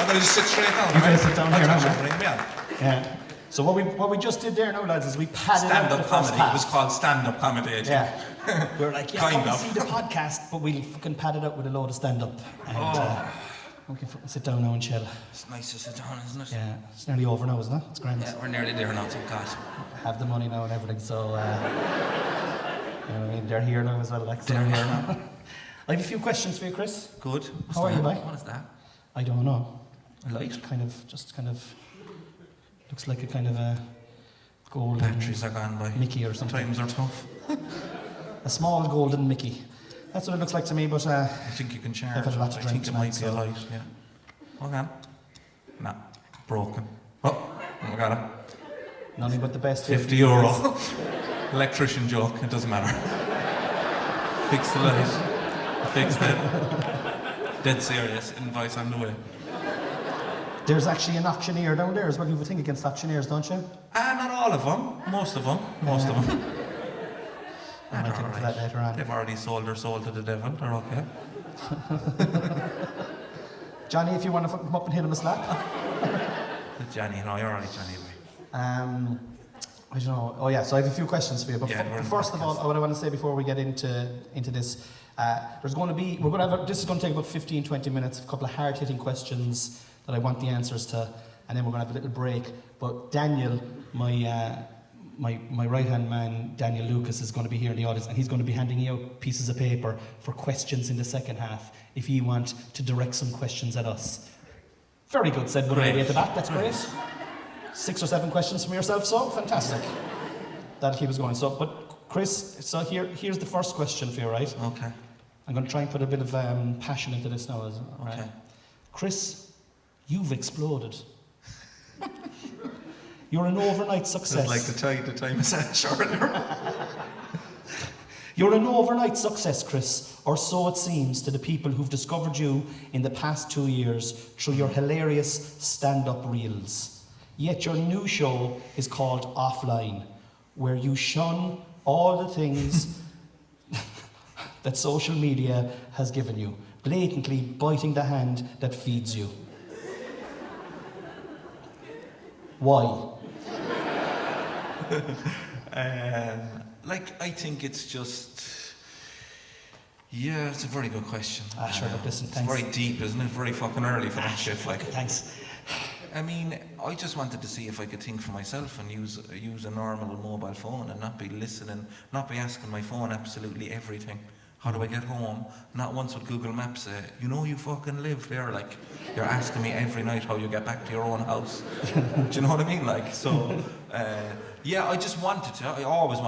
I'm going to just sit straight down. You're going to sit down here, aren't aren't you? Yeah. So what we just did there now, lads, is we padded out the Stand-up first comedy. half. It was called stand-up comedy. I think. Yeah. We were like, yeah, Kind come of. and see the podcast, but we'll fucking pad it out with a load of stand-up. And we can fucking sit down now and chill. It's nice to sit down, isn't it? Yeah. It's nearly over now, isn't it? It's grand. Yeah, we're nearly there now, thank God. Have the money now and everything, so... you know what I mean? They're here now as well, like. They're here now. I have a few questions for you, Chris. Good. How are you, mate? What is that? I don't know. A light? Just kind of... Looks like a kind of a... golden... Batteries are gone by. Mickey or something. Times are tough. A small golden Mickey. That's what it looks like to me, but... I think you can charge I've had a lot it. to I drink think it might tonight, be a light, yeah. Hold on. Nah, broken. Oh, I got it. Nothing but the best. 50 euro. Electrician joke, it doesn't matter. Fix the light. Fix it. Dead serious, invoice on the way. There's actually an auctioneer down there as well. You have a thing against auctioneers, don't you? Not all of them. Most of them. I might get into that later on. They've already sold their soul to the devil. They're okay. Johnny, if you want to come up and hit him a slap. Johnny, no, you're alright, Johnny. I don't know. Oh yeah, so I have a few questions for you. But first of all, what I want to say before we get into this, this is going to take about 15-20 minutes, a couple of hard-hitting questions that I want the answers to, and then we're going to have a little break. But Daniel, my right-hand man, Daniel Lucas, is going to be here in the audience, and he's going to be handing you out pieces of paper for questions in the second half, if you want to direct some questions at us. Very good, said one lady at the back. That's great. 6 or 7 questions from yourself, so fantastic. That'll keep us going. So, but Chris, so here's the first question for you, right? Okay. I'm going to try and put a bit of passion into this now, right? Okay. Chris, you've exploded. You're an overnight success. I'd like to tell you the time is shorter. You're an overnight success, Chris, or so it seems to the people who've discovered you in the past 2 years through your hilarious stand-up reels. Yet your new show is called Offline, where you shun all the things that social media has given you, blatantly biting the hand that feeds you. Why? I think it's just... Yeah, it's a very good question. Sure, but listen, it's thanks. very deep, isn't it? Very fucking early for that shit. Thanks. I mean, I just wanted to see if I could think for myself and use a normal mobile phone and not be listening, not be asking my phone absolutely everything. How do I get home? Not once would Google Maps say, you know you fucking live there, like, you're asking me every night how you get back to your own house. Do you know what I mean? Like, so, yeah, I just wanted to, I always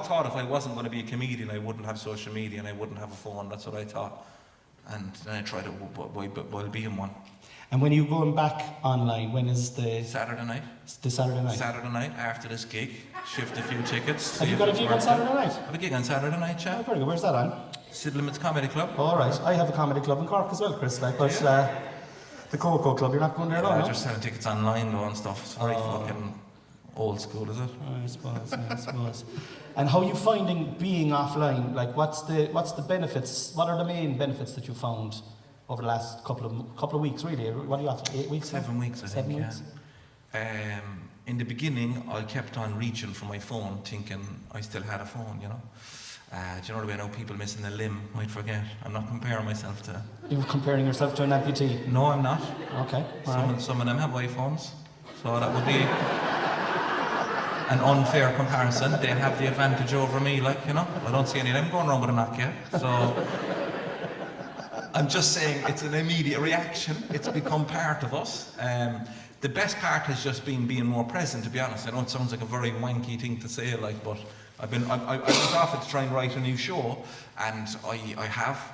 thought if I wasn't going to be a comedian, I wouldn't have social media and I wouldn't have a phone, that's what I thought. And then I tried it while being one. And when you're going back online, when is the... Saturday night. The Saturday night? Saturday night, after this gig, shift a few tickets. Have you got a gig on Saturday night? I have a gig on Saturday night, yeah. Oh, very good. Where's that on? Sid Limit's Comedy Club. All right. I have a comedy club in Cork as well, Chris. Like, but the Coco Club, you're not going there at all, no? They're just selling tickets online though and stuff. It's very fucking old school, is it? I suppose. And how are you finding being offline? Like, what's the benefits? What are the main benefits that you found over the last couple of weeks, really? What are you after? 8 weeks? 7 weeks, I think. 7 weeks. Yeah. In the beginning, I kept on reaching for my phone, thinking I still had a phone. You know. Do you know the way now people missing a limb might forget? I'm not comparing myself to... You're comparing yourself to an amputee? No, I'm not. Okay. Some of them have iPhones, so that would be an unfair comparison. They have the advantage over me, like, you know. I don't see any of them going around with a Nokia, so... I'm just saying it's an immediate reaction. It's become part of us. The best part has just been being more present, to be honest. I know it sounds like a very wanky thing to say, like, but I went off it to try and write a new show, and I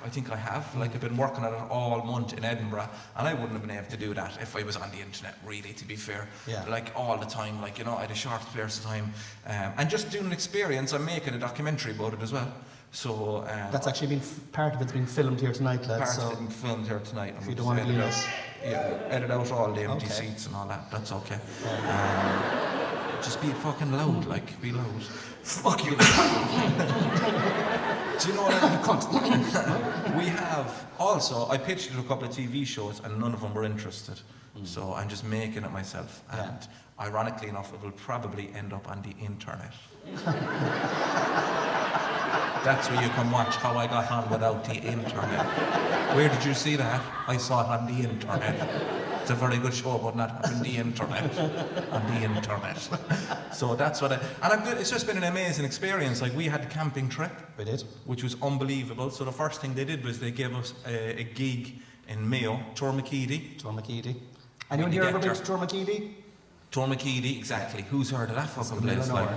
think I have. Like, I've been working at it all month in Edinburgh, and I wouldn't have been able to do that if I was on the internet, really, to be fair. Yeah. Like, all the time, like, you know, I had a short space of time. And just doing an experience, I'm making a documentary about it as well. So that's actually been part of it's been filmed here tonight, lads. Part of it's been filmed here tonight. If you don't want to be in it. Yeah, edit out all the empty seats and all that. That's okay. Just be fucking loud, like, be loud. Fuck you. Do you know what we have, also, I pitched it to a couple of TV shows and none of them were interested. So I'm just making it myself. And ironically enough, it will probably end up on the internet. That's where you can watch how I got on without the internet. Where did you see that? I saw it on the internet. It's a very good show about not having the internet. On the internet. So that's what it's just been an amazing experience. Like, we had a camping trip. We did. Which was unbelievable. So the first thing they did was they gave us a gig in Mayo, Tormakeedy. Anyone here ever been to Tormakeedy? Tormakeedy, exactly. Who's heard of that fucking place? Like,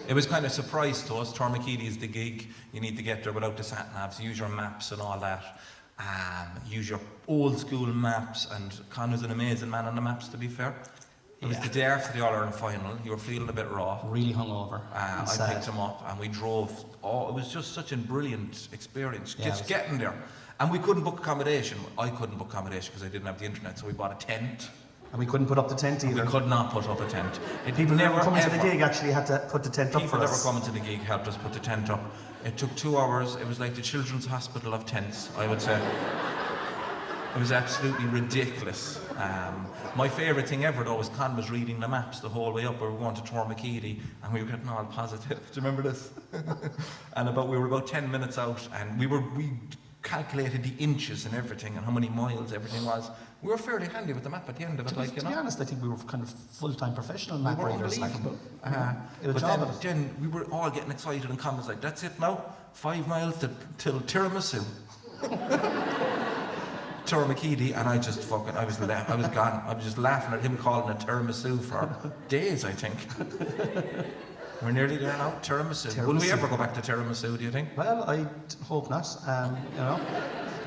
it was kind of a surprise to us. Tormakeedy is the gig. You need to get there without the sat-navs. Use your maps and all that. Use your old school maps. And Con was an amazing man on the maps, to be fair. It was the day after the All-Ireland final. You were feeling a bit raw. Really hungover. I picked him up and we drove. Oh, it was just such a brilliant experience. Just getting there. And we couldn't book accommodation. I couldn't book accommodation because I didn't have the internet, so we bought a tent. And we couldn't put up the tent either. We could not put up a tent. People never coming to the gig actually had to put the tent up for us. People that were coming to the gig helped us put the tent up. It took 2 hours. It was like the Children's Hospital of tents, I would say. It was absolutely ridiculous. My favourite thing ever, though, was Con was reading the maps the whole way up. We were going to Tormakeedy and we were getting all positive. Do you remember this? And we were about 10 minutes out and we calculated the inches and everything and how many miles everything was. We were fairly handy with the map at the end of it. To be honest, I think we were kind of full-time professional map readers. But then we were all getting excited and Con was like, that's it now, 5 miles till Tiramisu. Tormakeedy, and I was gone. I was just laughing at him calling it tiramisu for days, I think. We're nearly there now, tiramisu. Will we ever go back to tiramisu, do you think? Well, I hope not,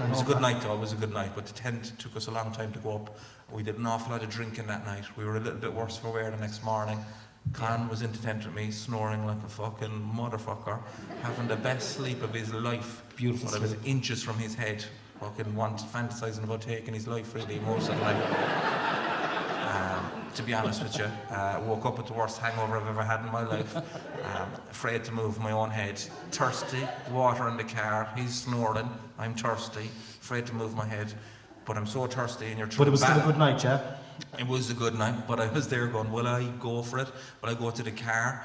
It was a good night though, but the tent took us a long time to go up. We did an awful lot of drinking that night. We were a little bit worse for wear the next morning. Con was in the tent with me, snoring like a fucking motherfucker, having the best sleep of his life. Beautiful sleep. I was inches from his head. Fucking fantasising about taking his life really most of the night. To be honest with you, woke up with the worst hangover I've ever had in my life. Afraid to move my own head. Thirsty, water in the car, he's snoring, I'm thirsty, afraid to move my head. But I'm so thirsty and you're trying. But it was still a good night, yeah? It was a good night, but I was there going, will I go for it? Will I go to the car?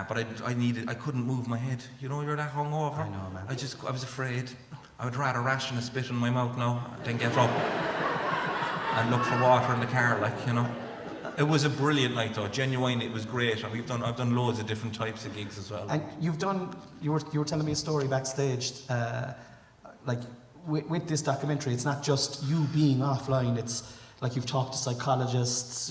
But I couldn't move my head. You know, you're that hungover. I know, man. I was afraid. I would rather ration a spit in my mouth now than get up and look for water in the car, like, you know. It was a brilliant night though, genuinely, it was great. And I've done loads of different types of gigs as well. And you were telling me a story backstage, like with this documentary, it's not just you being offline, it's like you've talked to psychologists,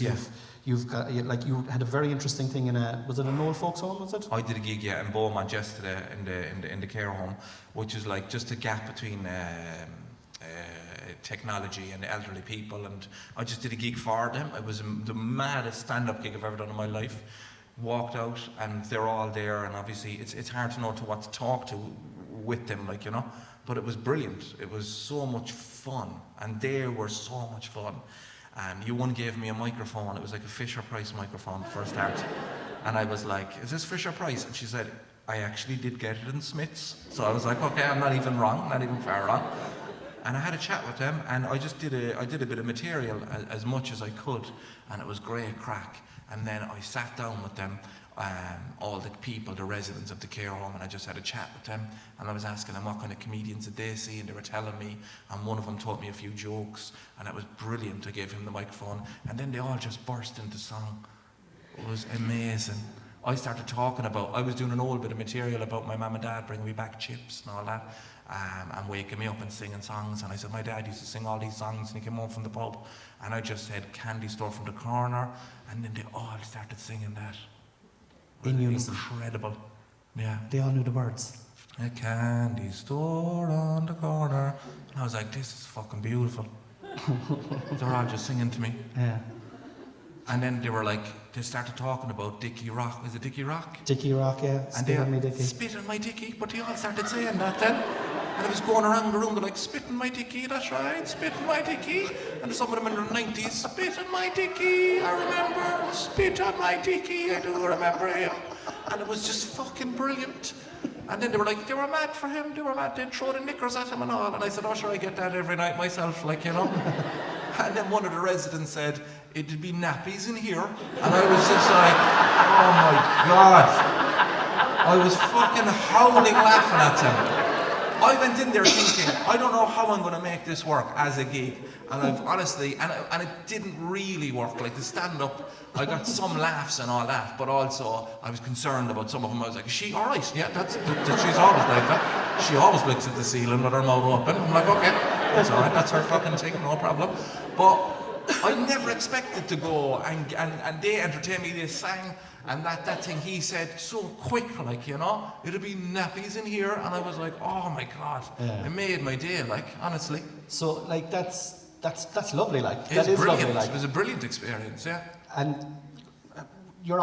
you had a very interesting thing was it an old folks home, was it? I did a gig, in Beaumont yesterday in the care home, which is like just a gap between technology and elderly people, and I just did a gig for them. It was the maddest stand-up gig I've ever done in my life. Walked out and they're all there, and obviously it's hard to know what to talk to with them, like, you know, but it was brilliant. It was so much fun and they were so much fun. And you one gave me a microphone. It was like a Fisher-Price microphone for a start. And I was like, is this Fisher-Price? And she said, I actually did get it in Smith's. So I was like, okay, I'm not even wrong, not even far wrong. And I had a chat with them, and I did a bit of material as much as I could, and it was great crack. And then I sat down with them, all the people, the residents of the care home, and I just had a chat with them, and I was asking them what kind of comedians did they see, and they were telling me, and one of them taught me a few jokes, and it was brilliant. I gave him the microphone, and then they all just burst into song. It was amazing. I started talking I was doing an old bit of material about my mum and dad bringing me back chips and all that, and waking me up and singing songs. And I said, my dad used to sing all these songs and he came home from the pub. And I just said, candy store from the corner. And then they all started singing that. In unison. Incredible. Yeah. They all knew the words. A candy store on the corner. And I was like, this is fucking beautiful. They're all just singing to me. Yeah. And then they started talking about Dickie Rock. Was it Dickie Rock? Dickie Rock, yeah. Spit on me, Dickie. Spit on my Dickie, but they all started saying that then. And I was going around the room, they're like, spit on my Dickie, that's right, spit on my Dickie. And some of them in their 90s, spit on my Dickie, I remember, spit on my Dickie, I do remember him. And it was just fucking brilliant. And then they were like, they were mad for him, they'd throw the knickers at him and all. And I said, oh sure, I get that every night myself, And then one of the residents said, it'd be nappies in here. And I was just like, oh my God. I was fucking howling laughing at him. I went in there thinking, I don't know how I'm going to make this work as a gig. And I've honestly, and it didn't really work. Like the stand-up, I got some laughs and all that, but also I was concerned about some of them. I was like, is she all right? Yeah, she's always like that. She always looks at the ceiling with her mouth open. I'm like, okay, that's all right, that's her fucking thing, no problem. But I never expected to go, and they entertained me, they sang, and that thing he said so quick, it'll be nappies in here, and I was like, oh my God, It made my day, honestly. So, that's lovely, That is brilliant. Lovely, It was a brilliant experience, yeah. And you're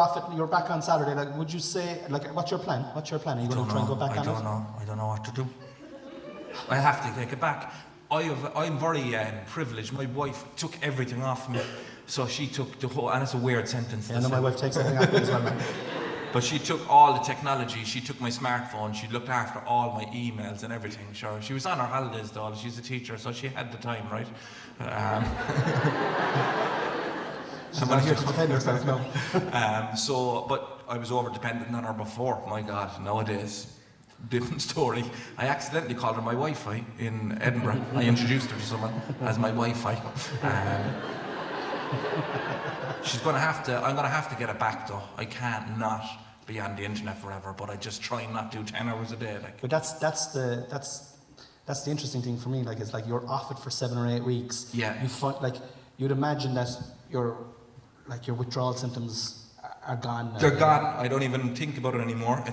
back on Saturday, would you say, what's your plan? Are you going to try and go back on it? I don't know what to do. I have to take it back. I'm very privileged. My wife took everything off me. So she took the whole, and it's a weird sentence. Yeah, I know my wife takes everything off me as well, man. But she took all the technology, she took my smartphone, she looked after all my emails and everything. Sure, she was on her holidays though, she's a teacher, so she had the time, right? She's not here to defend herself, no. But I was over-dependent on her before, my God, nowadays. Different story. I accidentally called her my Wi-Fi in Edinburgh. I introduced her to someone as my Wi-Fi. I'm gonna have to get it back though. I can't not be on the internet forever, but I just try not to do 10 hours a day. But that's the interesting thing for me. It's you're off it for 7 or 8 weeks. Yeah. You find you'd imagine that your withdrawal symptoms are gone now. They're gone. I don't even think about it anymore.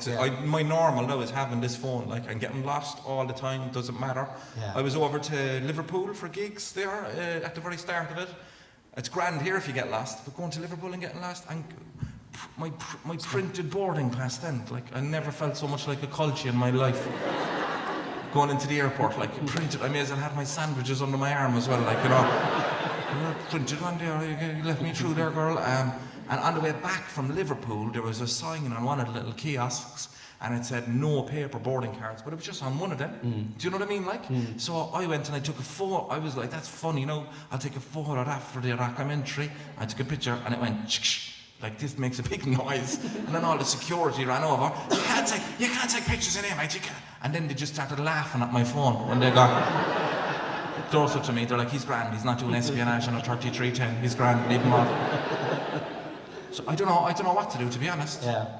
My normal now is having this phone, and getting lost all the time. Doesn't matter. Yeah. I was over to Liverpool for gigs there at the very start of it. It's grand here if you get lost, but going to Liverpool and getting lost, and my printed boarding pass then, I never felt so much like a culture in my life. Going into the airport, printed. I may as well have my sandwiches under my arm as well, printed on there. You let me through there, girl. And on the way back from Liverpool, there was a sign on one of the little kiosks, and it said no paper boarding cards, but it was just on one of them. Do you know what I mean? So I went and I took a photo. I was like, that's funny, I'll take a photo of that for the documentary. I took a picture and it went this makes a big noise. And then all the security ran over. You can't take pictures in here, mate. You can't. And then they just started laughing at my phone when they got closer to me. They're like, he's grand, he's not doing espionage on a 3310, he's grand, leave him off. So I don't know what to do, to be honest. Yeah.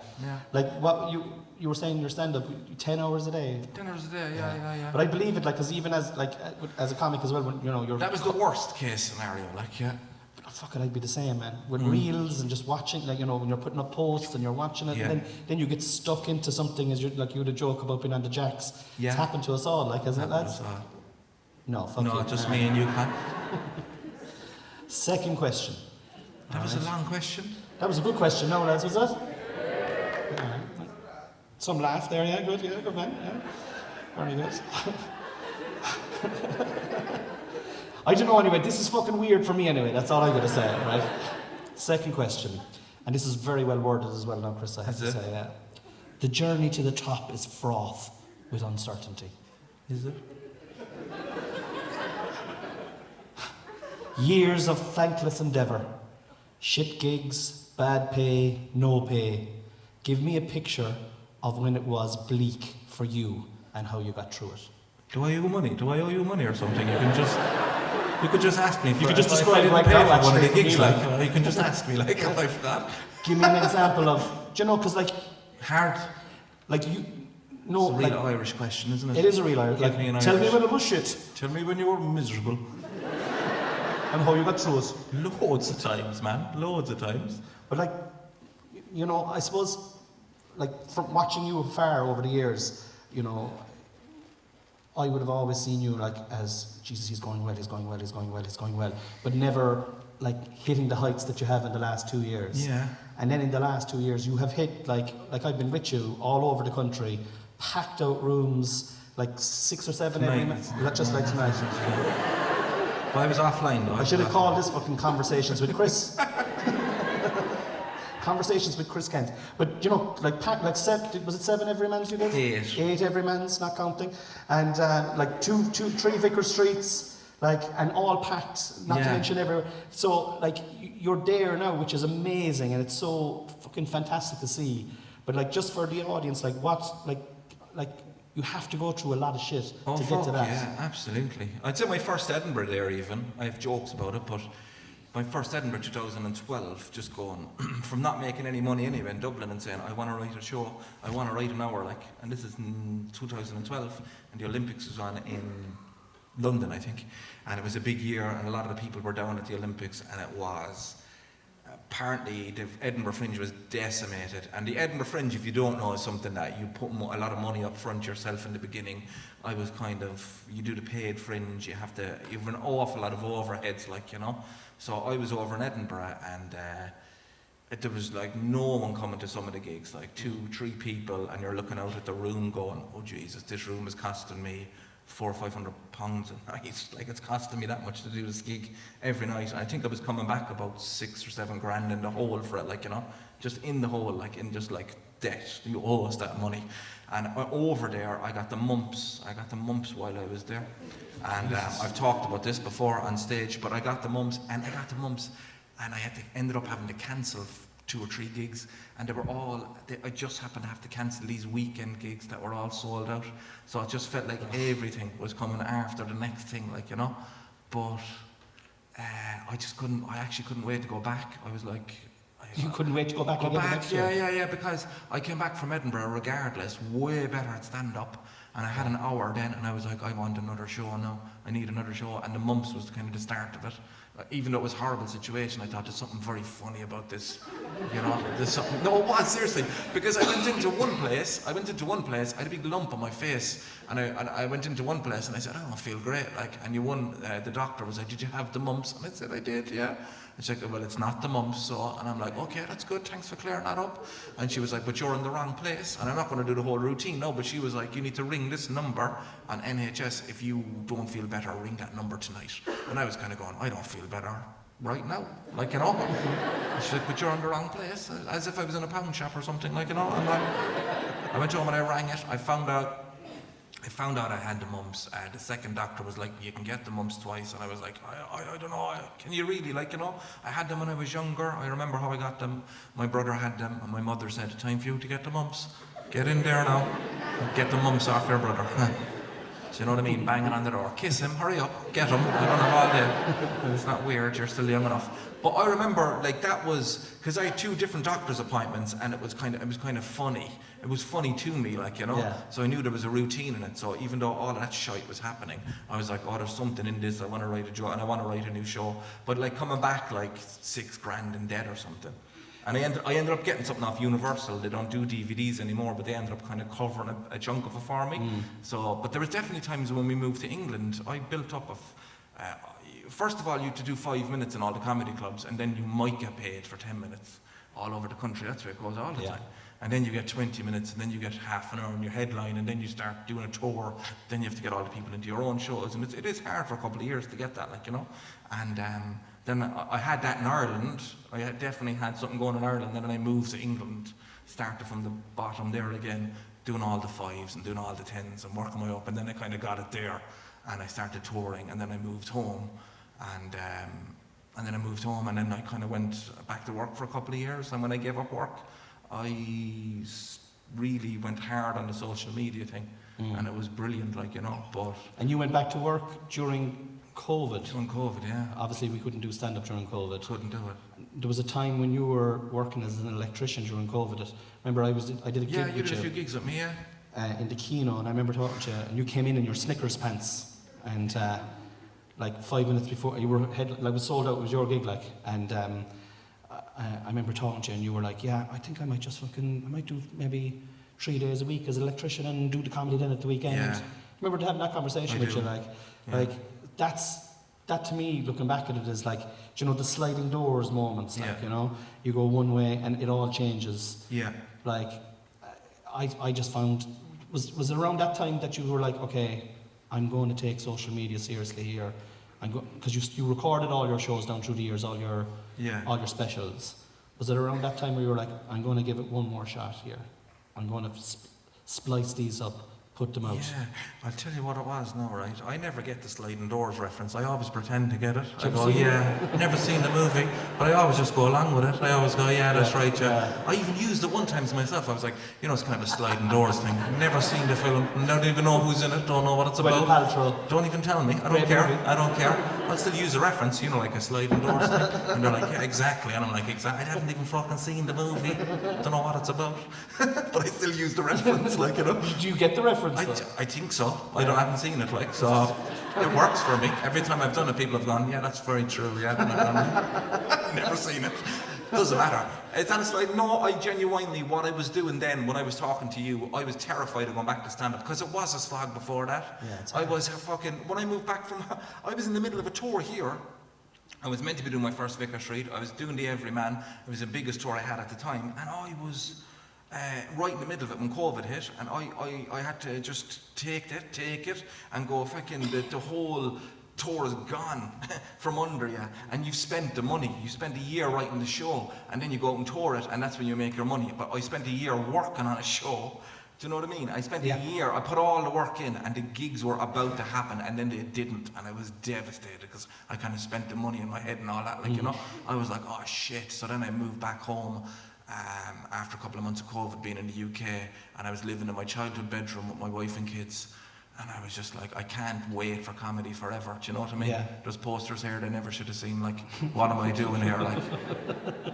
What you were saying, your stand-up, 10 hours a day. 10 hours a day, yeah. But I believe it, because even as a comic as well, when you're. That was the worst case scenario, yeah. But fuck it, I'd be the same, man. With reels and just watching, when you're putting up posts and you're watching it, and then you get stuck into something, as you had a joke about being on the jacks. Yeah. It's happened to us all, isn't it, lads? No, fuck you. No, just me and you, man. Second question. That was a long question. That was a good question, no, lads, was it? Yeah. Some laugh there, yeah, good man, yeah. Very good. I don't know anyway, this is fucking weird for me anyway, that's all I'm going to say, right? Second question, and this is very well worded as well now, Chris, I have to say, yeah. The journey to the top is fraught with uncertainty. Is it? Years of thankless endeavour, shit gigs, bad pay, no pay. Give me a picture of when it was bleak for you and how you got through it. Do I owe you money or something? You could just ask me. You could just describe it right now, actually. One of the gigs, you can just ask me, if I forgot. Give me an example of, because hard. You. No, it's a real Irish question, isn't it? It is a real Irish. Tell me when it was shit. Tell me when you were miserable. And how you got through it. Loads of times, man. Loads of times. But I suppose, from watching you afar over the years, I would have always seen you as, Jesus, he's going well, but never like hitting the heights that you have in the last 2 years. Yeah. And then in the last 2 years, you have hit, like I've been with you all over the country, packed out rooms, like 6 or 7 every month, just like tonight. But I was offline though. I should have called this fucking Conversations with Chris. Conversations with Chris Kent. But you know, like packed, like was it 7 every man's you did? 8. 8 every man's, not counting. And like 3 Vicar Streets, like, and all packed, not to mention everywhere. So like you're there now, which is amazing, and it's so fucking fantastic to see. But like, just for the audience, like like you have to go through a lot of shit to get to that. Yeah, absolutely. I'd say my first Edinburgh there even, I have jokes about it, but my first Edinburgh 2012, just going from not making any money anyway in Dublin and saying, I want to write a show, I want to write an hour, like, and this is in 2012, and the Olympics was on in London, I think, and it was a big year, and a lot of the people were down at the Olympics, and it was, apparently the Edinburgh Fringe was decimated, and the Edinburgh Fringe, if you don't know, is something that you put a lot of money up front yourself in the beginning. I was kind of, you do the paid Fringe, you have an awful lot of overheads, like, you know. So I was over in Edinburgh, and there was like no one coming to some of the gigs, like 2-3 people, and you're looking out at the room going, oh Jesus, this room is costing me £400 or £500 a night. Like, it's costing me that much to do this gig every night. And I think I was coming back about 6 or 7 grand in the hole for it, like, you know, just in the hole, like in just like debt. You owe us that money. And over there, I got the mumps. I got the mumps while I was there. And I've talked about this before on stage, but I got the mumps, and I ended up having to cancel 2 or 3 gigs, and I just happened to have to cancel these weekend gigs that were all sold out. So it just felt like everything was coming after the next thing, like, you know. But I actually couldn't wait to go back. I was like, you couldn't wait to go back? Yeah, because I came back from Edinburgh regardless, way better at stand-up, and I had an hour then, and I was like, I want another show now, I need another show, and the mumps was kind of the start of it. Even though it was a horrible situation, I thought there's something very funny about this, you know, there's something, no, it was, seriously, because I went into one place, I had a big lump on my face, and I went into one place, and I said, I don't feel great, like, and the doctor was like, did you have the mumps? And I said, I did, yeah. And she's like, well, it's not the mumps, so, and I'm like, okay, that's good, thanks for clearing that up. And she was like, but you're in the wrong place, and I'm not going to do the whole routine, no, but she was like, you need to ring this number on NHS. If you don't feel better, ring that number tonight. And I was kind of going, I don't feel better right now, like, you know. And she's like, but you're in the wrong place, as if I was in a pound shop or something, like, you know. And I went home and I rang it. I found out I had the mumps. The second doctor was like, you can get the mumps twice. And I was like, I don't know, can you really? Like, you know, I had them when I was younger. I remember how I got them. My brother had them, and my mother said, time for you to get the mumps. Get in there now. Get the mumps off your brother. Do you know what I mean? Banging on the door. Kiss him, hurry up, get him. I don't have all day. It's not weird, you're still young enough. But I remember, like, that was, because I had 2 different doctor's appointments, and it was kind of funny. It was funny to me, like, you know. Yeah. So I knew there was a routine in it. So even though all that shite was happening, I was like, oh, there's something in this. I want to write a joke, and I want to write a new show. But like coming back like 6 grand in debt or something. And I ended up getting something off Universal. They don't do DVDs anymore, but they ended up kind of covering a chunk of it for me. So, but there was definitely times when we moved to England, I built up first of all, you had to do 5 minutes in all the comedy clubs, and then you might get paid for 10 minutes all over the country. That's where it goes all the time. And then you get 20 minutes, and then you get half an hour in your headline, and then you start doing a tour. Then you have to get all the people into your own shows, and it is hard for a couple of years to get that, like, you know. And then I had that in Ireland. I definitely had something going in Ireland. Then I moved to England, started from the bottom there again, doing all the 5s and doing all the 10s and working my way up. And then I kind of got it there, and I started touring. And then I moved home, and then I kind of went back to work for a couple of years. And when I gave up work, I really went hard on the social media thing, and it was brilliant, like, you know. And you went back to work during COVID? During COVID, yeah. Obviously, we couldn't do stand-up during COVID. Couldn't do it. There was a time when you were working as an electrician during COVID. Remember, I did a gig. Yeah, you did a few gigs with me, yeah. In the Kino, and I remember talking to you, and you came in your Snickers pants, and like 5 minutes before you were like, was sold out. It was your gig, like, and I remember talking to you, and you were like, yeah, I think I might do maybe 3 days a week as an electrician and do the comedy then at the weekend. Yeah. Remember having that conversation with you, like, that's that to me, looking back at it, is like, you know, the sliding doors moments. Like, you know, you go one way and it all changes. Yeah. Like, I just found, was it around that time that you were like, okay, I'm going to take social media seriously here? Because you recorded all your shows down through the years, all your specials. Was it around that time where you were like, I'm going to give it one more shot here? I'm going to splice these up, put them out. Yeah, I'll tell you what it was now, right? I never get the sliding doors reference. I always pretend to get it. I go, never seen the movie, but I always just go along with it. I always go, yeah, that's right, yeah. I even used it one time to myself. I was like, you know, it's kind of a sliding doors thing. Never seen the film, don't even know who's in it, don't know what it's about. Don't even tell me, I don't care. I don't care. I'll still use a reference, you know, like a sliding doors thing. And they're like, yeah, exactly. And I'm like, exactly. I haven't even fucking seen the movie. Don't know what it's about. But I still use the reference, like, you know. Did you get the reference? I think so. I haven't seen it, like, so it works for me. Every time I've done it, people have gone, yeah, that's very true, yeah. And I've gone, never seen it. Doesn't matter. It's honestly, like, no, I genuinely, what I was doing then, when I was talking to you, I was terrified of going back to stand-up, because it was a slog before that. Yeah, I was when I moved back from, I was in the middle of a tour here. I was meant to be doing my first Vicar Street. I was doing the Everyman. It was the biggest tour I had at the time, and I was right in the middle of it when COVID hit, and I had to just take it, and go fucking, the whole tour is gone from under you, and you've spent the money. You spent a year writing the show, and then you go out and tour it, and that's when you make your money. But I spent a year working on a show. Do you know what I mean? I spent a year, I put all the work in, and the gigs were about to happen, and then they didn't, and I was devastated, because I kind of spent the money in my head and all that, like, you know. I was like, oh shit. So then I moved back home after a couple of months of COVID, being in the UK, and I was living in my childhood bedroom with my wife and kids. And I was just like, I can't wait for comedy forever. Do you know what I mean? Yeah. There's posters here they never should have seen. Like, what am I doing here? Like,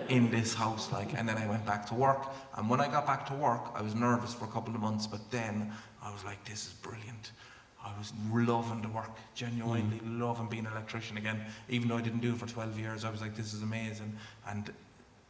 in this house. Like, and then I went back to work. And when I got back to work, I was nervous for a couple of months. But then I was like, this is brilliant. I was loving the work, genuinely loving being an electrician again. Even though I didn't do it for 12 years, I was like, this is amazing. And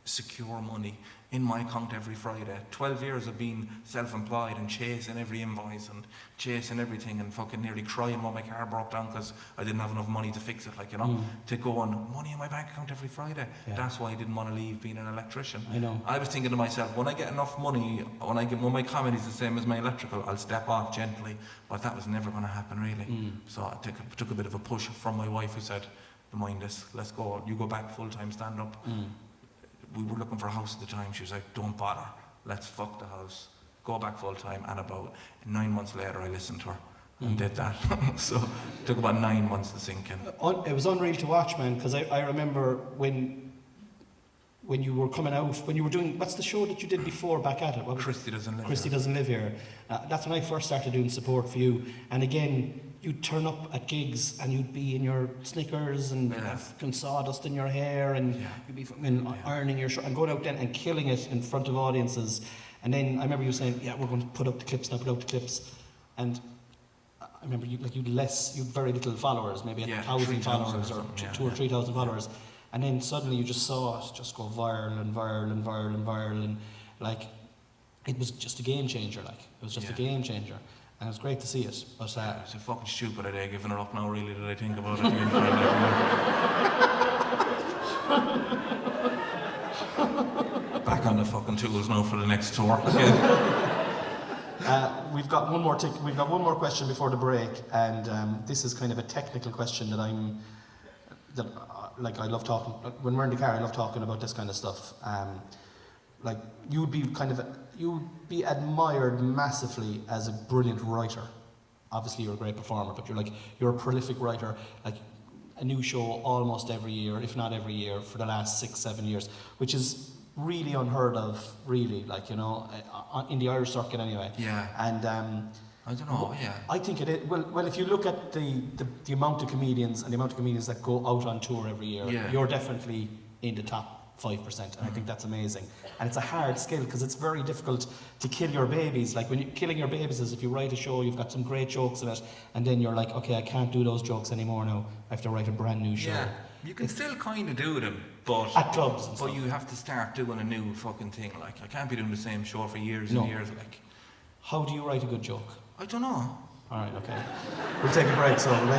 secure money in my account every Friday. 12 years of being self-employed and chasing every invoice and chasing everything, and fucking nearly crying when my car broke down because I didn't have enough money to fix it, like, you know, to go on money in my bank account every Friday. That's why I didn't want to leave being an electrician. I know. I was thinking to myself, when I get enough money, when my comedy's the same as my electrical, I'll step off gently. But that was never going to happen, really. So I took a bit of a push from my wife, who said, don't mind this, let's go, you go back full-time stand-up. We were looking for a house at the time. She was like, don't bother, let's fuck the house, go back full time. And about 9 months later, I listened to her and did that. So it took about 9 months to sink in. It was unreal to watch, man, because I remember when you were coming out, when you were doing, what's the show that you did before back at it? Christy Doesn't Live Christy Here. Doesn't Live Here. That's when I first started doing support for you. And again, you'd turn up at gigs and you'd be in your Snickers and have fucking sawdust in your hair, and you'd be fucking ironing your shirt and going out then and killing it in front of audiences. And then I remember you saying, yeah, we're going to put out the clips. And I remember you'd very little followers, maybe 1,000 followers or 2,000 or 3,000 followers. And then suddenly you just saw it just go viral, and like, it was just a game changer, like. It was just a game changer. And it was great to see it. But it's a fucking stupid idea giving it up now, really, that I think about it. Back on the fucking tools now for the next tour. We've got one more question before the break, and this is kind of a technical question that I love talking. When we're in the car, I love talking about this kind of stuff. Like, you'd be admired massively as a brilliant writer. Obviously, you're a great performer, but you're a prolific writer. Like, a new show almost every year, if not every year, for the last 6-7 years, which is really unheard of, really, like, you know, in the Irish circuit anyway. Yeah. And I don't know. Yeah. I think it is. Well, if you look at the amount of comedians and the amount of comedians that go out on tour every year, you're definitely in the top 5%, and I think that's amazing. And it's a hard skill, because it's very difficult to kill your babies. Like, when you're killing your babies is if you write a show, you've got some great jokes in it, and then you're like, okay, I can't do those jokes anymore now, I have to write a brand new show. Yeah, you can still kind of do them, but at clubs and stuff. But you have to start doing a new fucking thing. Like, I can't be doing the same show for years and years. Like, how do you write a good joke? I don't know. All right, okay. We'll take a break, so will we?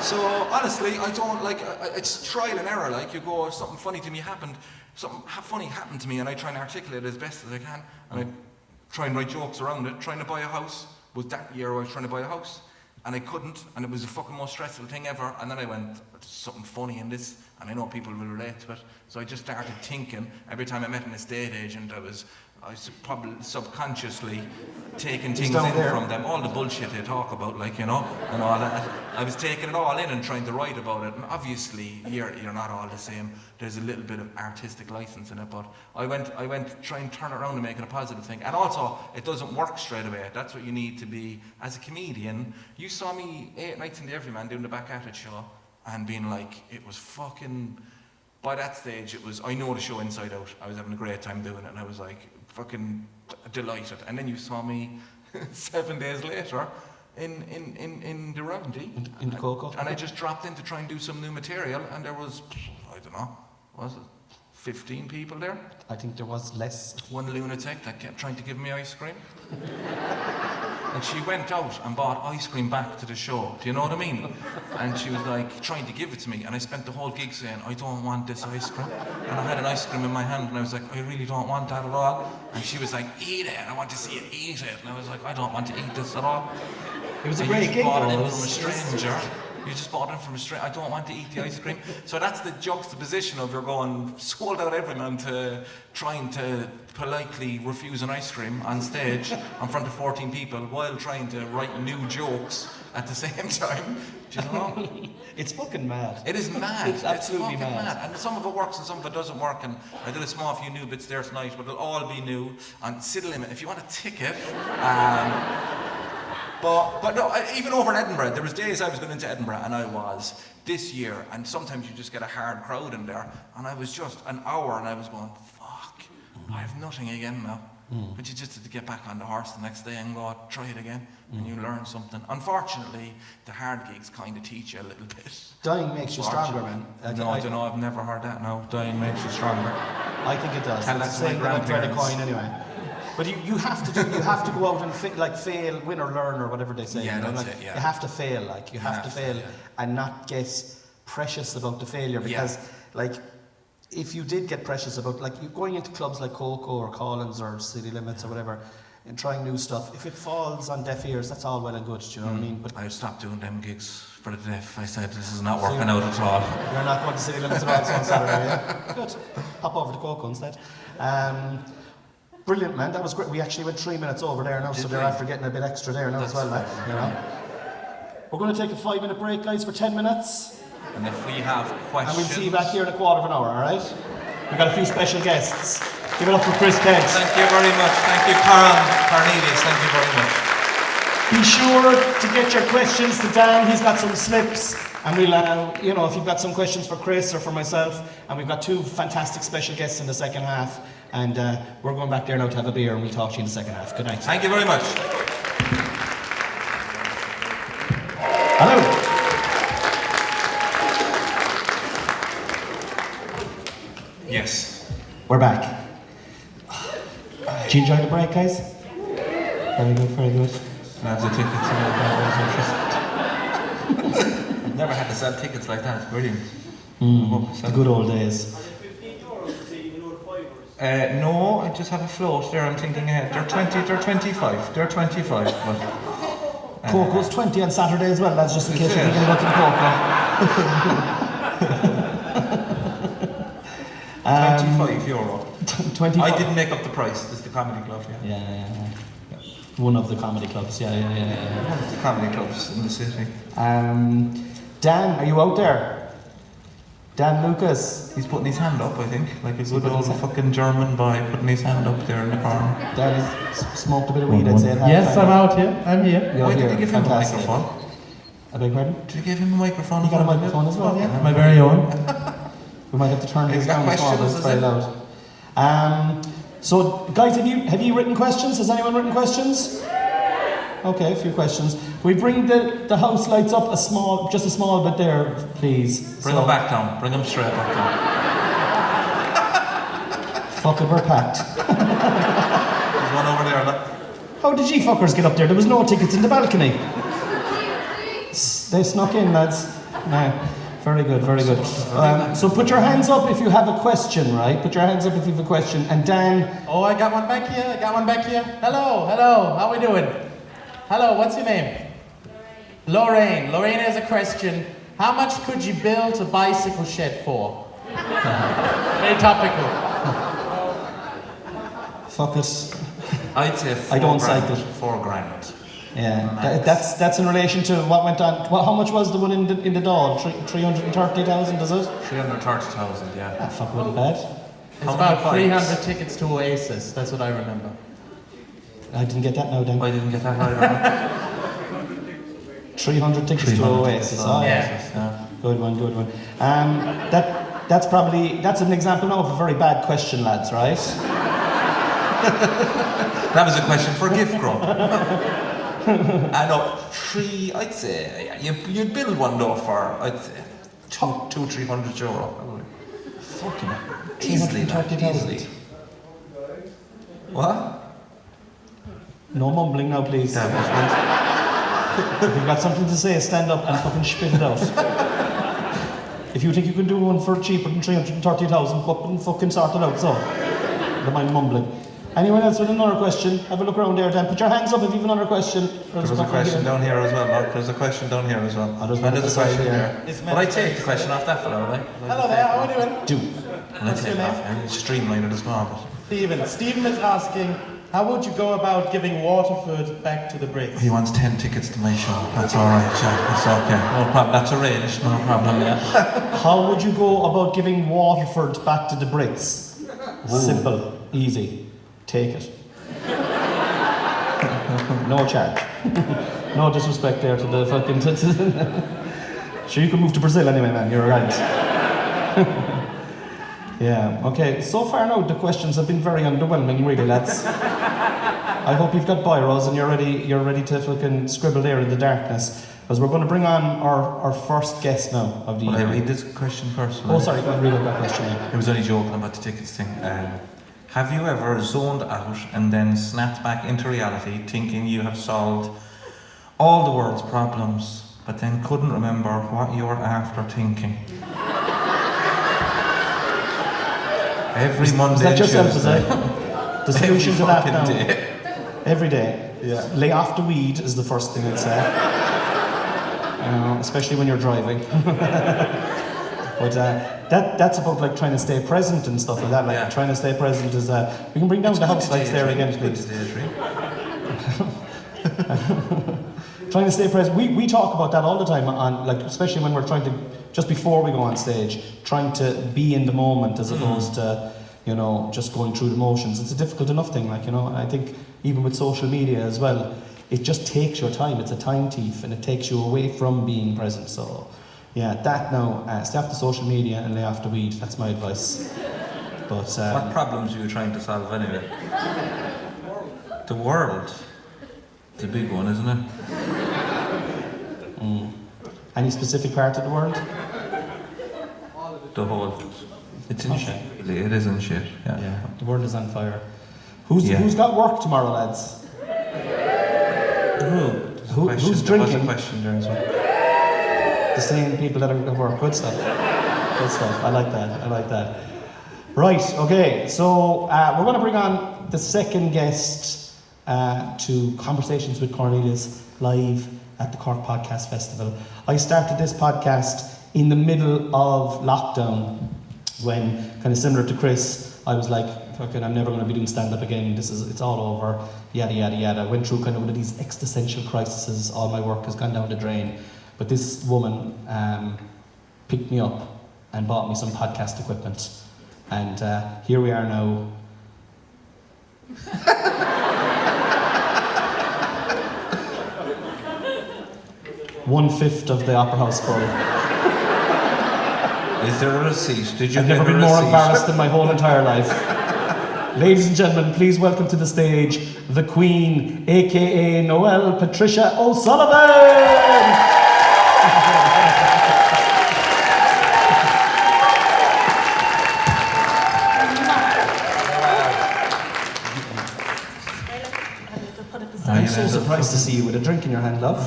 So honestly, I don't like. It's trial and error. Like you go, something funny to me happened. Something funny happened to me, and I try and articulate it as best as I can, and I try and write jokes around it. Trying to buy a house was that year I was trying to buy a house, and I couldn't, and it was the fucking most stressful thing ever. And then I went, there's something funny in this, and I know people will relate to it. So I just started thinking. Every time I met an estate agent, I was probably subconsciously taking things in from them, all the bullshit they talk about, like, and all that. I was taking it all in and trying to write about it. And obviously, you're not all the same. There's a little bit of artistic license in it, but I went try and turn it around and make it a positive thing. And also, it doesn't work straight away. That's what you need to be as a comedian. You saw me 8 nights in the Everyman doing the Back At It show, and being like, it was fucking. By that stage, I know the show inside out. I was having a great time doing it, and I was like, fucking delighted. And then you saw me 7 days later in the Roundy. In the Coco. And I just dropped in to try and do some new material, and there was, I don't know, was it 15 people there? I think there was less. One lunatic that kept trying to give me ice cream. And she went out and bought ice cream back to the show. Do you know what I mean? And she was like trying to give it to me, and I spent the whole gig saying, I don't want this ice cream. And I had an ice cream in my hand, and I was like, I really don't want that at all. And she was like, eat it, I want to see you eat it. And I was like, I don't want to eat this at all. It was a great gig, bought it in though. from a stranger. You just bought it from a stranger. I don't want to eat the ice cream. So that's the juxtaposition of you're going sold out Everyman to trying to politely refuse an ice cream on stage in front of 14 people while trying to write new jokes at the same time. Do you know? It's fucking mad. It is mad. It's absolutely fucking mad. And some of it works and some of it doesn't work. And I did a small few new bits there tonight, but it'll all be new. And City Limit, if you want a ticket. But no, even over in Edinburgh, there was days I was going into Edinburgh, and I was this year, and sometimes you just get a hard crowd in there, and I was just an hour, and I was going, fuck, I have nothing again now. But you just had to get back on the horse the next day and go, try it again, and you learn something. Unfortunately, the hard gigs kind of teach you a little bit. Dying makes you stronger, man. I don't know, I've never heard that now. Dying makes you stronger. I think it does. Tell It's that the to same my thing like grandparents. Coin anyway. But you have to go out and fail, win or learn or whatever they say. Yeah, you know? that's like, it, yeah. You have to fail, like you have to fail and not get precious about the failure, because like if you did get precious about, like, you going into clubs like Coco or Collins or City Limits or whatever and trying new stuff, if it falls on deaf ears, that's all well and good, do you know what I mean? But I stopped doing them gigs for the deaf. I said, this is not working out at all. You're not going to City Limits at all on Saturday, yeah? Good. Pop over to Coco instead. Brilliant, man. That was great. We actually went 3 minutes over there now, so they're after getting a bit extra there now as well, like, you know. We're going to take a 5-minute break, guys, for 10 minutes. And if we have questions... And we'll see you back here in a quarter of an hour, all right? We've got a few special guests. Give it up for Chris Kent. Thank you very much. Thank you, Cornelius. Thank you very much. Be sure to get your questions to Dan. He's got some slips. And we'll, if you've got some questions for Chris or for myself, and we've got 2 fantastic special guests in the second half. And we're going back there now to have a beer, and we'll talk to you in the second half. Good night. Thank you very much. Hello. Yes. We're back. Did you enjoy the break, guys? Very good, very good. I have the tickets. I've never had to sell tickets like that. It's brilliant. The good old days. No, I just have a float there. I'm thinking ahead. They're 20, they're 25. They're 25. But, Coco's 20 on Saturday as well. That's just in case you're thinking about the Coco. €25. 25. I didn't make up the price. This is the comedy club, Yeah. One of the comedy clubs, yeah. One of the comedy clubs in the city. Dan, are you out there? Dan Lucas. He's putting his hand up, I think, like a good old fucking German boy putting his hand up there in the corner. Dan has smoked a bit of weed, I'd say. Yes, I'm out here. I'm here. Why did you give him a Fantastic. microphone? I beg your pardon? Did you give him a microphone? You got a microphone as well, yeah? My very own. We might have to turn this Have you got down small, questions, it's very loud. So, guys, have you written questions? Has anyone written questions? Okay, a few questions. Can we bring the house lights up just a small bit there, please? Bring them back down. Bring them straight back down. Fuck it, we're packed. There's one over there, look. How did you fuckers get up there? There was no tickets in the balcony. They snuck in, lads. No. Very good, very good. So put your hands up if you have a question, right? Put your hands up if you have a question. And Dan... Oh, I got one back here. Hello, how we doing? Hello, what's your name? Lorraine. Lorraine has a question. How much could you build a bicycle shed for? Very topical. Fuck it. I'd say I don't cycle. £4,000. Yeah, that's in relation to what went on. How much was the one in the Dáil? 330,000, is it? 330,000, yeah. That fuck wasn't bad. It's about 300 tickets to Oasis. That's what I remember. I didn't get that now, Dan. I didn't get that either. 300 tickets to Oasis. Oh, yeah. Good one. That's an example now of a very bad question, lads, right? That was a question for a gift group. I know, I'd say, you'd build one though for, I'd say, 200-300 euro. Fucking Easily, easily. What? No mumbling now, please. If you've got something to say, stand up and fucking spit it out. If you think you can do one for cheaper than 330,000, go up and fucking sort it out, so. Don't mind mumbling. Anyone else with another question? Have a look around there, Dan. Put your hands up if you have another question. There's a question down here as well, Mark. There's a question down here as well. There's a question there. But I take the question off that fellow, right? Hello there, how are you doing? Do. What's your name? And streamline it as well. Stephen is asking, how would you go about giving Waterford back to the Brits? He wants 10 tickets to my show. That's alright, yeah. That's okay. No problem. That's arranged. No problem, yeah. How would you go about giving Waterford back to the Brits? Simple. Easy. Take it. No charge. No disrespect there to the fucking... Sure, you can move to Brazil anyway, man. You're right. Yeah, okay. So far now, the questions have been very underwhelming, really, lads. I hope you've got biros and you're ready to fucking scribble there in the darkness. Because we're going to bring on our first guest now of the evening. Will I read this question first? Oh, sorry, go and read out that question. Yeah. I was only joking about the tickets thing. Have you ever zoned out and then snapped back into reality thinking you have solved all the world's problems, but then couldn't remember what you were after thinking? Every Monday is that and yourself, Tuesday. is it? The solution to that now. Day. Every day. Yeah. Lay off the weed is the first thing I'd say. Especially when you're driving. But that's about like trying to stay present and stuff like that. Like trying to stay present is we can bring down the house lights there again, please. Trying to stay present. We talk about that all the time on like especially when we're trying to just before we go on stage, trying to be in the moment as opposed to, just going through the motions. It's a difficult enough thing, and I think even with social media as well, it just takes your time. It's a time thief and it takes you away from being present. So yeah, that now, stay off the social media and lay off the weed. That's my advice. But what problems are you trying to solve anyway? The world. It's a big one, isn't it? Any specific part of the world? The whole. It's in shit. It is in shit. Yeah. The world is on fire. Who's got work tomorrow, lads? Who's drinking? There was a question there as well. The same people that are at work. Good stuff. Good stuff. I like that. Right, okay. So we're going to bring on the second guest to Conversations with Cornelius live at the Cork Podcast Festival. I started this podcast in the middle of lockdown when, kind of similar to Chris, I was like, fucking, I'm never going to be doing stand-up again. It's all over. Yada, yada, yada. I went through kind of one of these existential crises. All my work has gone down the drain. But this woman picked me up and bought me some podcast equipment. And here we are now. 1/5 of the Opera House full. Is there a receipt? Did you I've never been more embarrassed in my whole entire life. Ladies and gentlemen, please welcome to the stage the Queen, aka Noelle Patricia O Sullivan! so surprised to see you with a drink in your hand, love.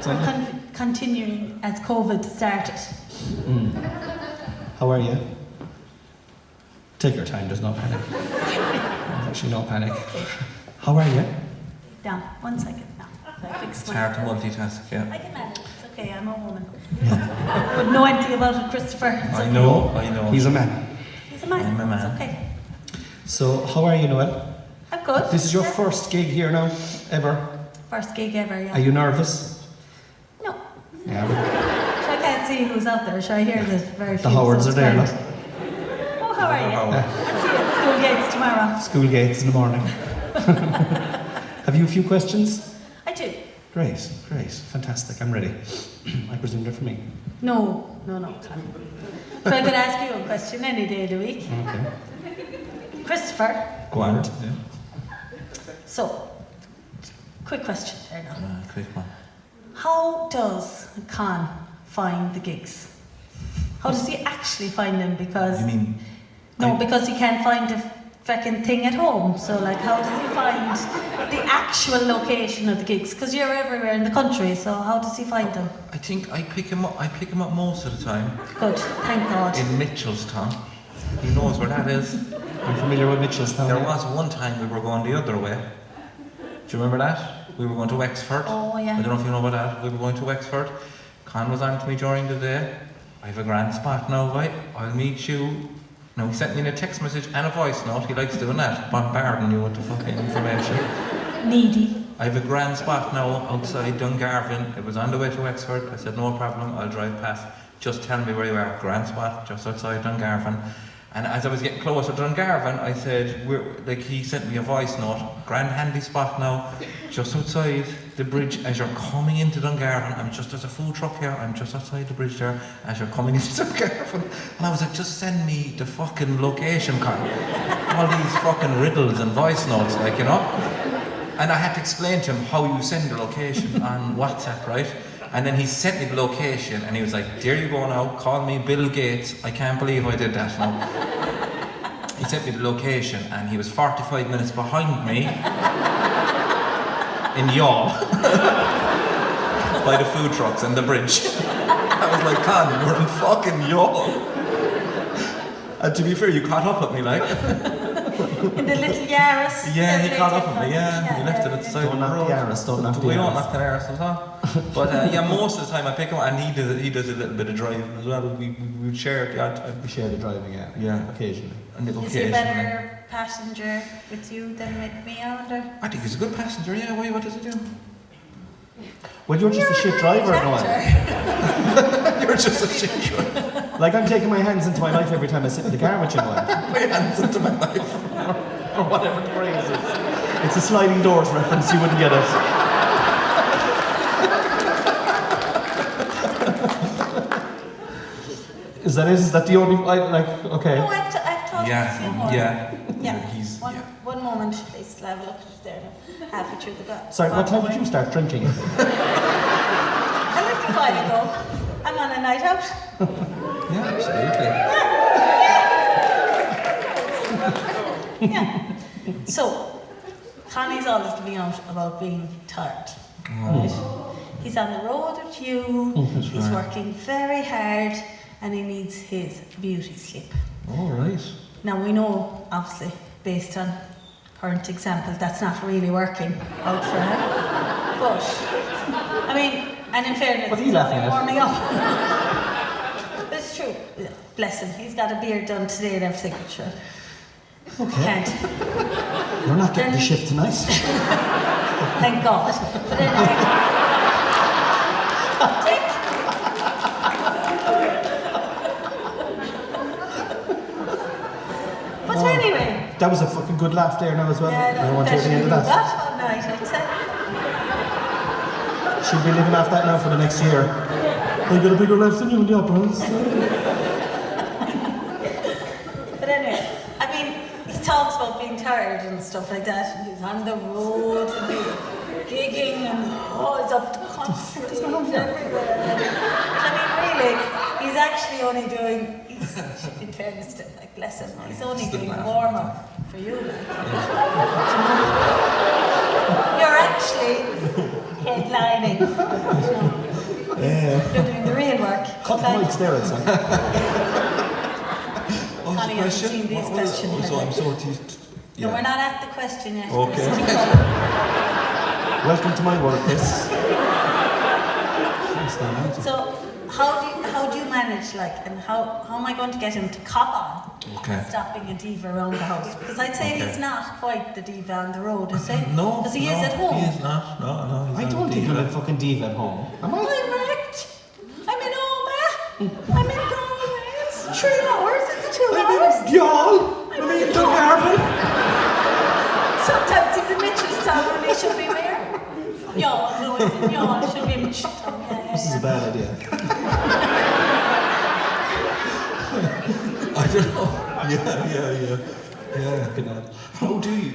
We're continuing as COVID started. How are you? Take your time, there's no panic. There's actually no panic. How are you? Down, 1 second now. It's hard to multitask, yeah. I can manage, it's okay, I'm a woman. But know anything about it, Christopher. It's I okay. know. He's a man. He's a man. I'm a man. It's okay. So, how are you, Noelle? I'm good. This is your first gig here now, ever. First gig ever, yeah. Are you nervous? No. Yeah. I can't see who's out there. Shall I hear this? Very few. The Howards so are there, it's look. grand. Oh, how are you? Howard. I'll see you at school gates tomorrow. School gates in the morning. Have you a few questions? I do. Great, fantastic. I'm ready. I presume they're for me. No. So I could ask you a question any day of the week. Okay. Christopher. Go on. So, quick question there now. Quick one. How does Con find the gigs? How does he actually find them? Because You mean? because he can't find the fucking thing at home. So like, how does he find the actual location of the gigs? Because you're everywhere in the country. So how does he find them? I think I pick him up most of the time Good, thank God. in Mitchelstown. He knows where that is. I'm familiar with Mitchelstown. There was one time we were going the other way. Do you remember that? We were going to Wexford. Oh, yeah. I don't know if you know about that. We were going to Wexford. Con was on to me during the day. I have a grand spot now, right? I'll meet you. Now, he sent me a text message and a voice note. He likes doing that, bombarding you with the fucking information. Needy. I have a grand spot now outside Dungarvan. It was on the way to Wexford. I said, no problem, I'll drive past. Just tell me where you are. Grand spot, just outside Dungarvan. And as I was getting closer to Dungarvan, I said, he sent me a voice note. Grand handy spot now, just outside the bridge as you're coming into Dungarvan. There's a food truck here. I'm just outside the bridge there as you're coming into Dungarvan. And I was like, just send me the fucking location, Con. All these fucking riddles and voice notes, like, you know. And I had to explain to him how you send the location on WhatsApp, right? And then he sent me the location and he was like, there you go now, call me Bill Gates. I can't believe I did that now. He sent me the location and he was 45 minutes behind me in Youghal by the food trucks and the bridge. I was like, Con, we're in fucking Youghal. And to be fair, you caught up with me, like. In the little Yaris. Yeah, he caught up with me, yeah. He left it at the side of the road. We don't knock the Yaris at all. But most of the time I pick him and he does a little bit of driving as well. We share it, yeah. We share the driving, Yeah. Occasionally. Is he a better passenger with you than with me, I wonder? I think he's a good passenger, yeah. Why, what does he do? Well, you're just a shit driver, Noelle. You're just a shit driver. Like, I'm taking my hands into my life every time I sit in the car with you, Noelle. My hands into my life. Or whatever the phrase is. It's a sliding doors reference, you wouldn't get it. Is that it? Is that the only, okay. No, I've talked to a few more. Yeah. Yeah. One moment, please. Have a look there now. Halfway through the gut. Sorry, what time did you start drinking? A little while ago. I'm on a night out. Yeah, absolutely. Yeah. So, Connie's always giving out about being tired. Right? He's on the road with you, he's working very hard, and he needs his beauty sleep. All right. Now we know, obviously, based on current examples, that's not really working out for him. But, I mean, and in fairness, What are you he's laughing only at? warming up. It's true. Bless him. He's got a beard done today and everything, sure. Okay. Can't. You're not getting the shift tonight. Thank God. But anyway. But anyway. That was a fucking good laugh there now as well. I don't want to hear the end of that. That all night, I'd say. She'll be living off that now for the next year. I got a bigger laugh than you in the operas. But anyway, I mean, he talks about being tired and stuff like that. And he's on the road and he's gigging and he's up to country, he's everywhere. I mean, really, he's actually only doing, in fairness to like bless him, he's only doing a warm up for you. You're actually headlining. You're doing the real work. Cut the mics there, I'd say. Connie hasn't seen these questions. So I'm sorted. No, we're not at the question yet. Okay. Welcome to my workplace. So how do you manage, like, and how am I going to get him to cop on stop being a diva around the house? Because I'd say he's not quite the diva on the road, is he? No. Because he is at home. He is not. No. I don't think I'm a fucking diva at home. Am I? I'm wrecked. I'm in Oma. I'm in Galway. It's 3 hours. It's 2 hours. I'm in Dungarvan. Sometimes he's in Mitchelstown and he should be where? No, he's in Yawn. He should be in Mitchelstown. This is a bad idea. I don't know. Yeah. How do you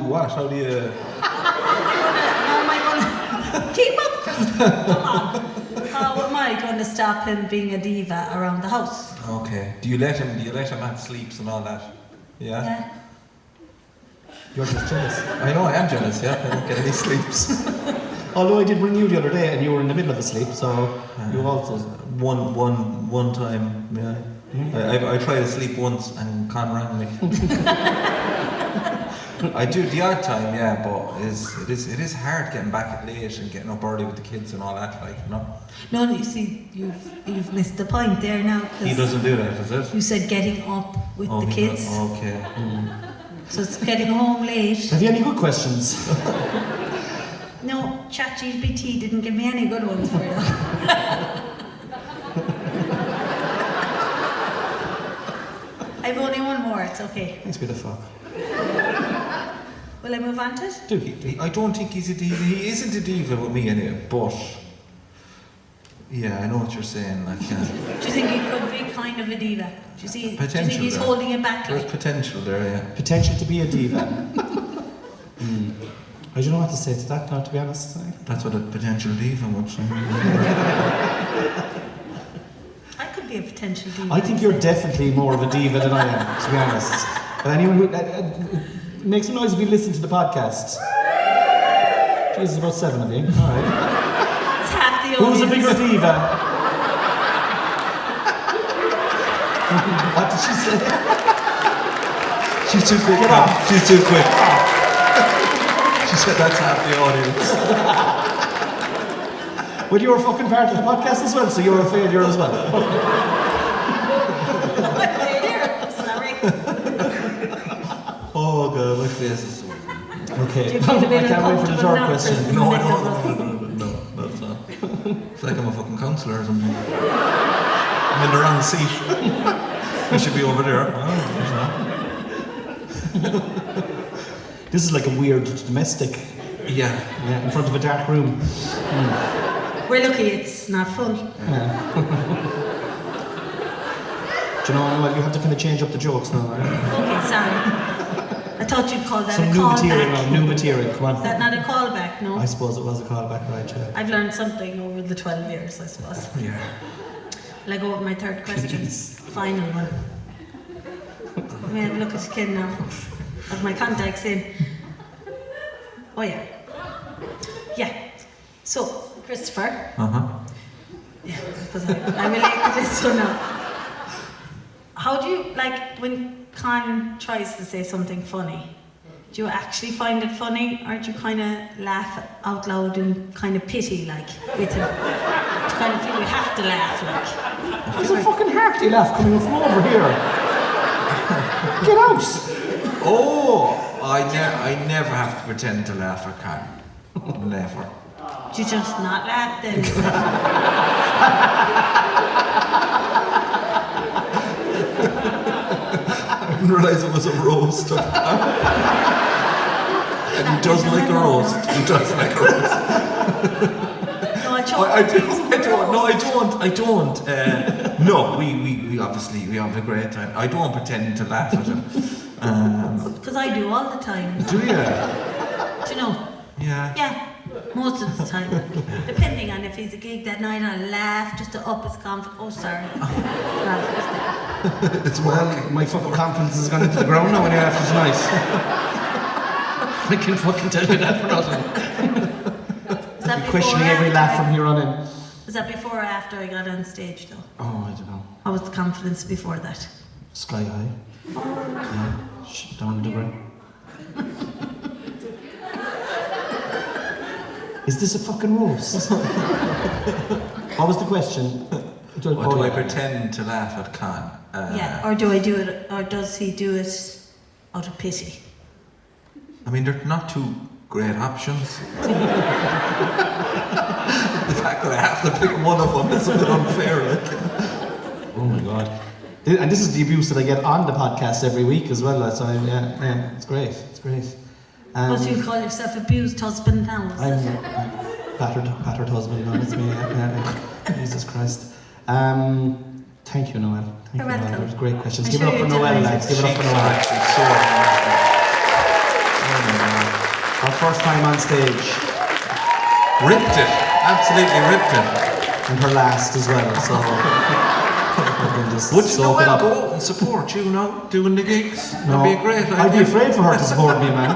what? How do you... How am I going to... Keep up, Christopher. Come on. How am I going to stop him being a diva around the house? Okay. Do you let him have sleeps and all that? Yeah? You're just jealous. I know, I am jealous, yeah. I don't get any sleeps. Although I did ring you the other day and you were in the middle of a sleep, so you also... One time, yeah. I tried to sleep once and Con rang me. I do the odd time, yeah, but it is hard getting back at late and getting up early with the kids and all that, like, you know. No, you see, you've missed the point there now. He doesn't do that, does it? You said getting up with the kids. Okay. So it's getting home late. Have you any good questions? No, ChatGPT didn't give me any good ones for you. I've only one more, it's okay. Thanks, bit of fuck. Will I move on to it? I don't think he's a diva. He isn't a diva with me anyway, but... Yeah, I know what you're saying. Like, do you think he could be kind of a diva? Do you think he's there. holding it back? There's potential there, yeah. Potential to be a diva. I don't know what to say to that now, to be honest. That's what a potential diva would say. I could be a potential diva. I think you're definitely more of a diva than I am, to be honest. But anyone who... make some noise if you listen to the podcast. Jesus, about 7 of you. All right. It's half the audience. Who's a bigger diva? What did she say? She's too quick. Get off. She's too quick. She said that's half the audience. Well, you're a fucking part of the podcast as well, so you're a failure as well. Sorry. Oh god, my face is so... Okay. Do you feel a bit I can't wait for the third question. No, that's not. It's like I'm a fucking counsellor or something. I'm in the wrong seat. I should be over there. This is like a weird domestic. Yeah, in front of a dark room. We're lucky it's not full. Yeah. Do you know, Noelle, you have to kind of change up the jokes now, right? Okay, sorry. I thought you'd call that Some a new callback. material now, new material, come on. Is that not a callback, no? I suppose it was a callback, right, yeah. I've learned something over the 12 years, I suppose. yeah. Will I go with my third question? Final one. Let me have a look at the kid now. Have my contacts in. Oh yeah. Yeah. So, Christopher. Yeah, because I relate to this one now. How do you, like, when Con tries to say something funny, do you actually find it funny, or do you kind of laugh out loud and kind of pity, like, with him? Do you kind of feel you have to laugh, like? There's a fucking hearty laugh coming from over here. Get out! Oh, I never have to pretend to laugh at Con. Never. Do you just not laugh then? I didn't realise it was a roast. And he does like a roast. He does like a roast. No, I don't. No, we obviously we have a great time. I don't pretend to laugh at him. Because I do all the time. Do you? Do you know? Yeah. Yeah. Most of the time. Depending on if he's a gig that night, I'll laugh just to up his confidence. Oh, sorry. It's well, my fucking confidence has gone into the ground now when you're after tonight. I can fucking tell you that for nothing. Is that questioning every laugh from here on in. Was that before or after I got on stage though? Oh, I don't know. How was the confidence before that? Sky high. Yeah, down the ground. Is this a fucking roast? What was the question? Or do I pretend to laugh at Con? Yeah, or do I do it, or does he do it out of pity? I mean, they're not two great options. The fact that I have to pick one of them is a bit unfair. Like. Oh my god. And this is the abuse that I get on the podcast every week as well. So yeah, it's great. It's great. What do you call yourself, abused husband now? I'm battered husband now. It's me. Yeah. Jesus Christ. Thank you, Noelle. Thank you, Noelle. Those great questions. Give it up for Noelle, lads. Give it up for Noelle. Our first time on stage. Ripped it. Absolutely ripped it. And her last as well. So. Would you know well go out and support you, doing the gigs? No, that'd be a great idea. I'd be afraid for her to support me, man.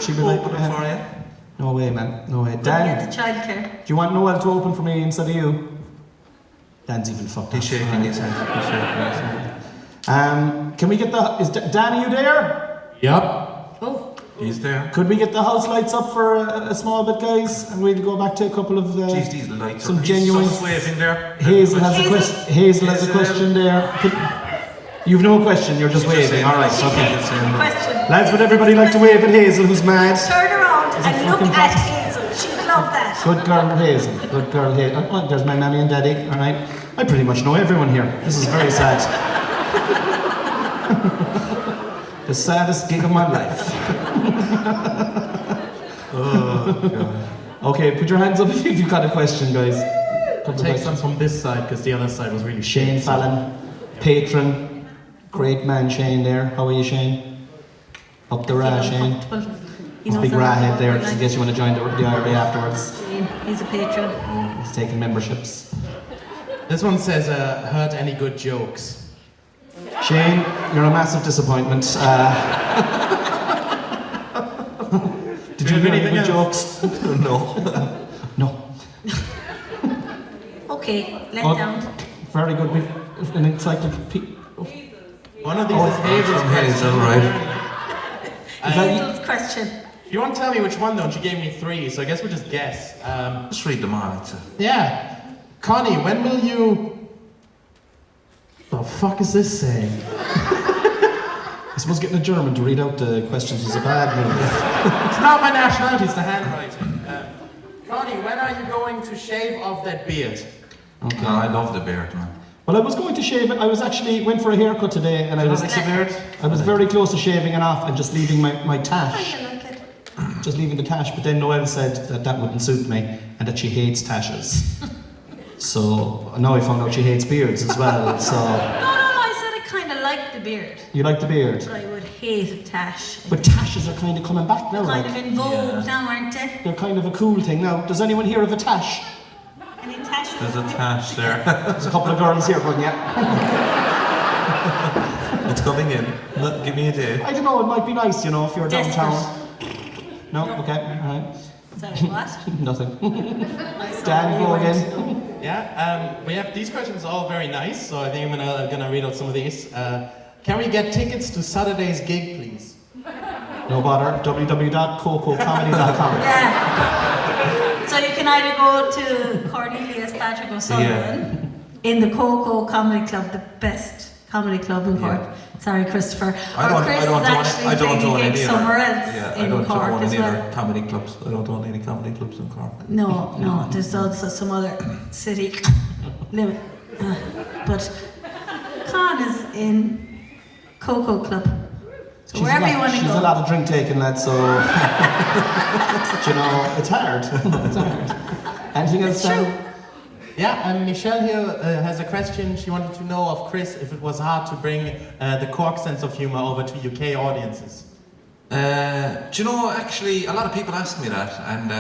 She'd be like, open it for you. No way, man. No way. Dan, get the childcare. Do you want Noelle to open for me instead of you? Dan's even fucked up. He's shaking his head. Can we get the... Dan, are you there? Yep. Oh. He's there. Could we get the house lights up for a small bit, guys? And we'll go back to a couple of... Jeez, these lights some are genuine... waving there. Hazel has a question. Hazel has a question there. You've no question, you're just waving. Alright, okay. Question. Lads, would everybody like to wave at Hazel, who's mad? Turn around and look at Hazel. She'd love that. Good girl, Hazel. Good girl, Hazel. Oh, there's my mammy and daddy. Alright. I pretty much know everyone here. This is very sad. The saddest gig of my life. Oh, God. Okay, put your hands up if you've got a question, guys. I'll take some from this side because the other side was really Shane Fallon, patron. Great man, Shane, there. How are you, Shane? Up the ra, Shane. He's a big ra head there, just in case you want to join the IRA afterwards. He's a patron. He's taking memberships. This one says, heard any good jokes? Shane, you're a massive disappointment. Did you hear any good jokes? No. No. Okay, let down. Very good. We've an encyclopedia. One of these is Hazel's from Hazel, right? Hazel's question. You won't tell me which one though, and she gave me 3, so I guess we'll just guess. Just read them on, it's Yeah. Connie, when will you... The fuck is this saying? I suppose getting a German to read out the questions was a bad move. It's not my nationality, it's the handwriting. Connie, when are you going to shave off that beard? Okay. No, I love the beard, man. Well, I was going to shave it. I was actually went for a haircut today, and I was very close to shaving it off and just leaving my tash. I like it. Just leaving the tash. But then Noelle said that wouldn't suit me and that she hates tashes. So now I found out she hates beards as well. So. No, I said I kind of like the beard. You like the beard? But I would hate a tash. But tashes are kind of coming back now. Kind of in vogue now, aren't they? They're kind of a cool thing now. Does anyone hear of a tash? Any tashes? There's a tash there. There's a couple of girls here going, yeah. It's coming in. Give me a day. I don't know, it might be nice, you know, if you're downtown. No? Okay, alright. Sorry, what? Nothing. Dan, go again. Yeah, we have these questions all very nice, so I think I'm gonna read out some of these. Can we get tickets to Saturday's gig, please? No bother. www.cococomedy.com. Yeah. So you can either go to Cornelius Patricia O Sullivan in the Coco Comedy Club, the best comedy club in Cork. Yeah. Sorry, Christopher. I don't own any somewhere else in Cork I don't as own well. any comedy clubs. I don't own any comedy clubs in Cork. No. There's also some other city limit. But Con is in Coco Club. So wherever you want to go. She's a lot of drink taking, lads, so... you know, it's hard. It's hard. Anything else, Dan? Yeah, and Michelle here has a question. She wanted to know of Chris if it was hard to bring the Cork sense of humour over to UK audiences. Do you know, actually, a lot of people ask me that, and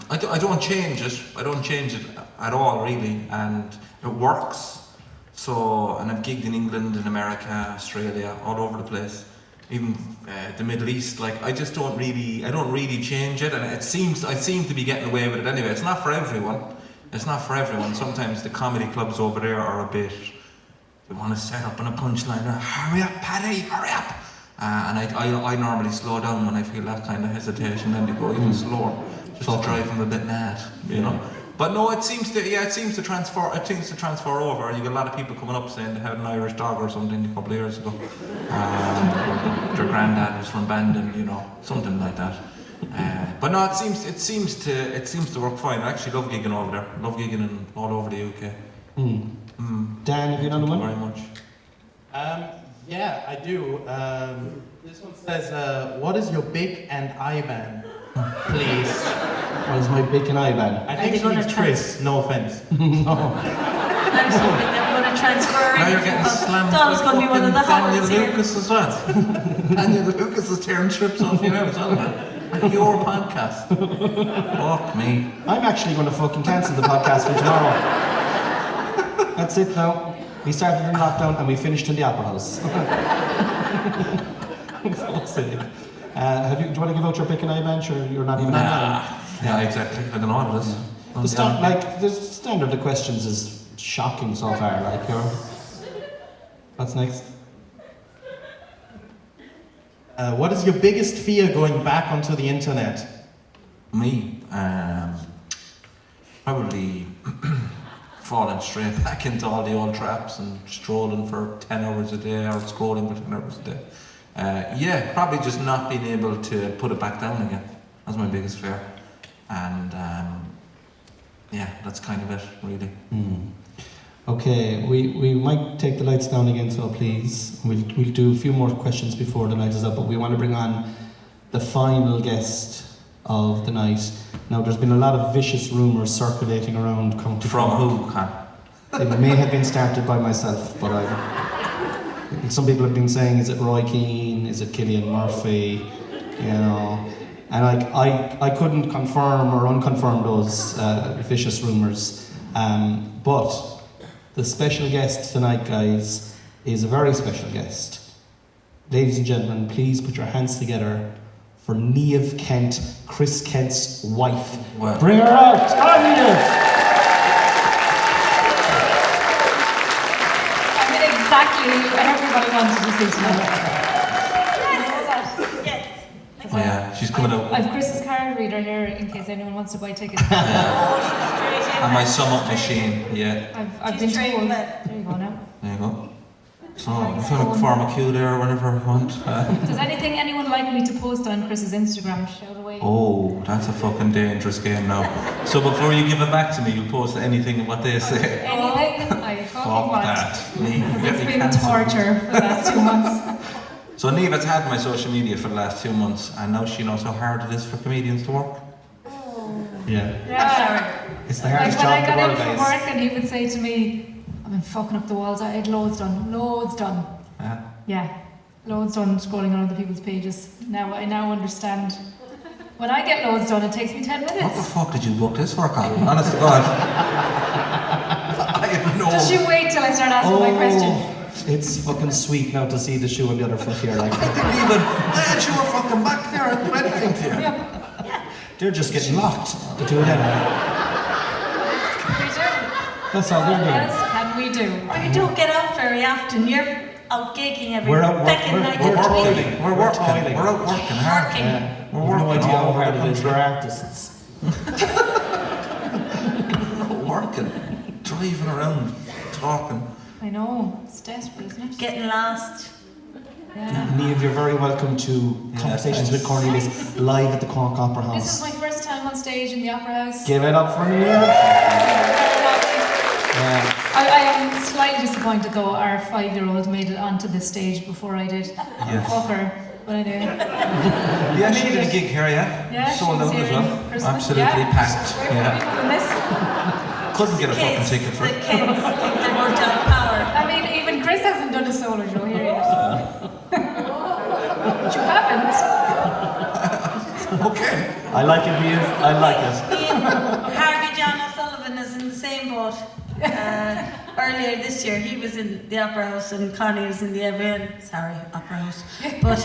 I don't change it. I don't change it at all, really, and it works. So, and I've gigged in England, in America, Australia, all over the place, even the Middle East. Like, I don't really change it, and I seem to be getting away with it anyway. It's not for everyone. Sometimes the comedy clubs over there are a bit, they want to set up on a punchline, hurry up, Paddy, hurry up. And I normally slow down when I feel that kind of hesitation, then they go even slower, just to drive them a bit mad, you know. But no, it seems to transfer over. You get a lot of people coming up saying they had an Irish dog or something a couple of years ago. Their granddad was from Bandon, you know, something like that. But no, it seems to work fine. I actually love gigging over there. Love gigging all over the UK. Dan, have you done one? Thank you very much. Yeah, I do. This one says, what is your BIC and IBAN, please? What is my BIC and IBAN? I think she means Chris, no offense. No. I'm hoping they're going to transfer Now it. you're getting slammed That was going to be one of the Daniel highlights here. Lucas as well. Daniel Lucas is tearing strips off you now as well, man. Your podcast. Fuck me. I'm actually going to fucking cancel the podcast for tomorrow. That's it now. We started in lockdown and we finished in the Opera House. Fuck's sake. Do you want to give out your BIC and IBAN? Sure, you're not even on that. Yeah, exactly. I don't know what it is. The standard of the questions is shocking so far. Like, what's next? What is your biggest fear going back onto the internet? Me, probably falling straight back into all the old traps and strolling for 10 hours a day or scrolling for 10 hours a day. Yeah, probably just not being able to put it back down again. That's my biggest fear. And yeah, that's kind of it, really. Okay, we might take the lights down again, so please. We'll do a few more questions before the night is up, but we want to bring on the final guest of the night. Now, there's been a lot of vicious rumours circulating around County From Cork. who, Con? It may have been started by myself, but some people have been saying, is it Roy Keane, is it Cillian Murphy, you know, and I couldn't confirm or unconfirm those vicious rumours, but the special guest tonight, guys, is a very special guest. Ladies and gentlemen, please put your hands together for Niamh Kent, Chris Kent's wife. Well. Bring her out! Come on, Niamh! Exactly who everybody wanted to see tonight. Yes. Oh yeah, she's coming out. I've Chris's card reader here in case anyone wants to buy tickets. And my sum up machine, yeah. I've She's been trained told. well. There you go now. There you go. So, if you want to form a queue there or whatever you want. If there's anything anyone like me to post on Chris's Instagram, shout away. Oh, that's a fucking dangerous game now. So before you give it back to me, you'll post anything of what they say. Anything I fucking Fuck want. that. Niamh, It's get me been cancelled. torture for the last 2 months. So Niamh has had my social media for the last 2 months, and now she knows how hard it is for comedians to work. Yeah. Yeah. Sorry. It's the Like hardest when I job in got the in world, from guys. work and he would say to me, I've been fucking up the walls, I had loads done. Yeah. Yeah, loads done scrolling on other people's pages. I now understand. When I get loads done, it takes me 10 What the minutes. fuck did you book this for, Colin? Honest to God. I have no... Just you wait till I start asking my questions. It's fucking sweet now to see the shoe on the other foot here. Like, I had you were fucking back there and do anything to you. Yeah, they're just getting locked, the two of them. we do. That's all they're What doing. else can we do? Well, you don't get out very often. You're out gigging every We're out second night We're of the week. working. We're working. toiling. We're out working hard. Working. Yeah. We're We've no working idea all how over hard the it is. country. We're artists. We're working. Driving around. Talking. I know, it's desperate, isn't it? Getting lost. Yeah. Niamh, you're very welcome to Conversations with Cornelius live at the Cork Opera This is House. my first time on stage in the Opera House. Give it up for Niamh. Yeah. I am slightly disappointed though, our 5-year-old made it onto this stage before I did. Yes. Fuck her, but I did. Yeah, she did a gig here, yeah? Yeah, she Sold was out here as in well. Christmas. Absolutely Yeah. packed. Where Yeah. were we doing this? Couldn't get a fucking Kids, ticket for the it. kids think they're going to have power. I mean, even Chris hasn't done a solo show here yet. But you haven't. I like it, Niamh. I like it. Harvey John O'Sullivan is in the same boat. Earlier this year, he was in the Opera House and Connie was in the Opera House. But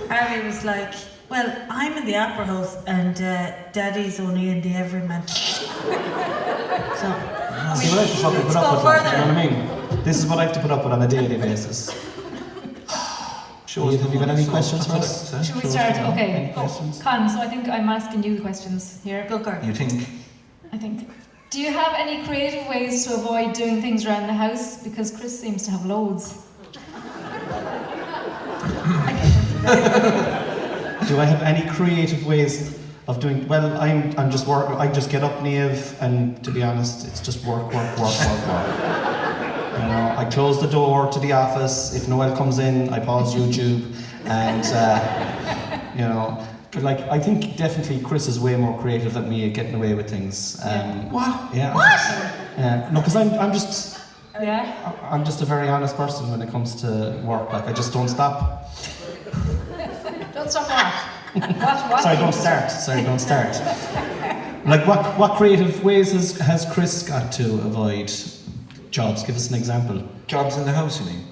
Harvey was like, well, I'm in the Opera House and Daddy's only in the Everyman. So, See what I have to fucking put up with, like, you know what I mean? This is what I have to put up with on a daily basis. Have you got any questions for us? Should we start? Okay. Any questions? Con, so I think I'm asking you the questions here. go girl. You think? I think. Do you have any creative ways to avoid doing things around the house? Because Chris seems to have loads. Do I have any creative ways of doing? Well, I'm just work. I just get up, Niamh, and to be honest, it's just work. You know, I close the door to the office. If Noelle comes in, I pause YouTube, and you know, like I think definitely Chris is way more creative than me at getting away with things. What? Yeah. No, because I'm just. Yeah. I'm just a very honest person when it comes to work. Like I just don't stop. Don't stop what? What? Sorry, don't start. Like what creative ways has Chris got to avoid jobs? Give us an example. Jobs in the house, you mean?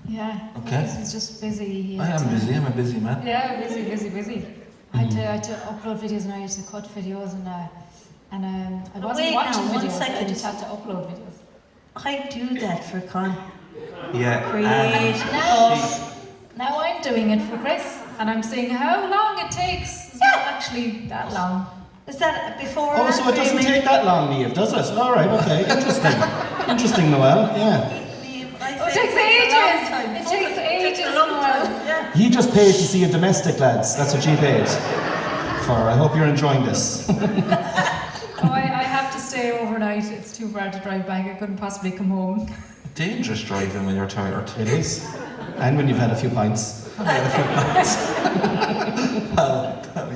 Yeah. Okay. He's just busy. I am busy. I'm a busy man. Yeah, busy. I had to upload videos and I had to cut videos and I wasn't watching one videos. I second. just had to upload videos. I do that for Con. Yeah. Create. Now I'm doing it for Chris and I'm seeing how long it takes. It's not actually that long. Is that before? Oh, so it doesn't take that long, Niamh, does it? All right, okay, interesting, Noelle. Yeah. It takes ages. It takes ages. Yeah. He just paid to see a domestic, lads. That's what he paid for. I hope you're enjoying this. Oh, I have to stay overnight. It's too far to drive back. I couldn't possibly come home. Dangerous driving when you're tired. It is, and when you've had a few pints.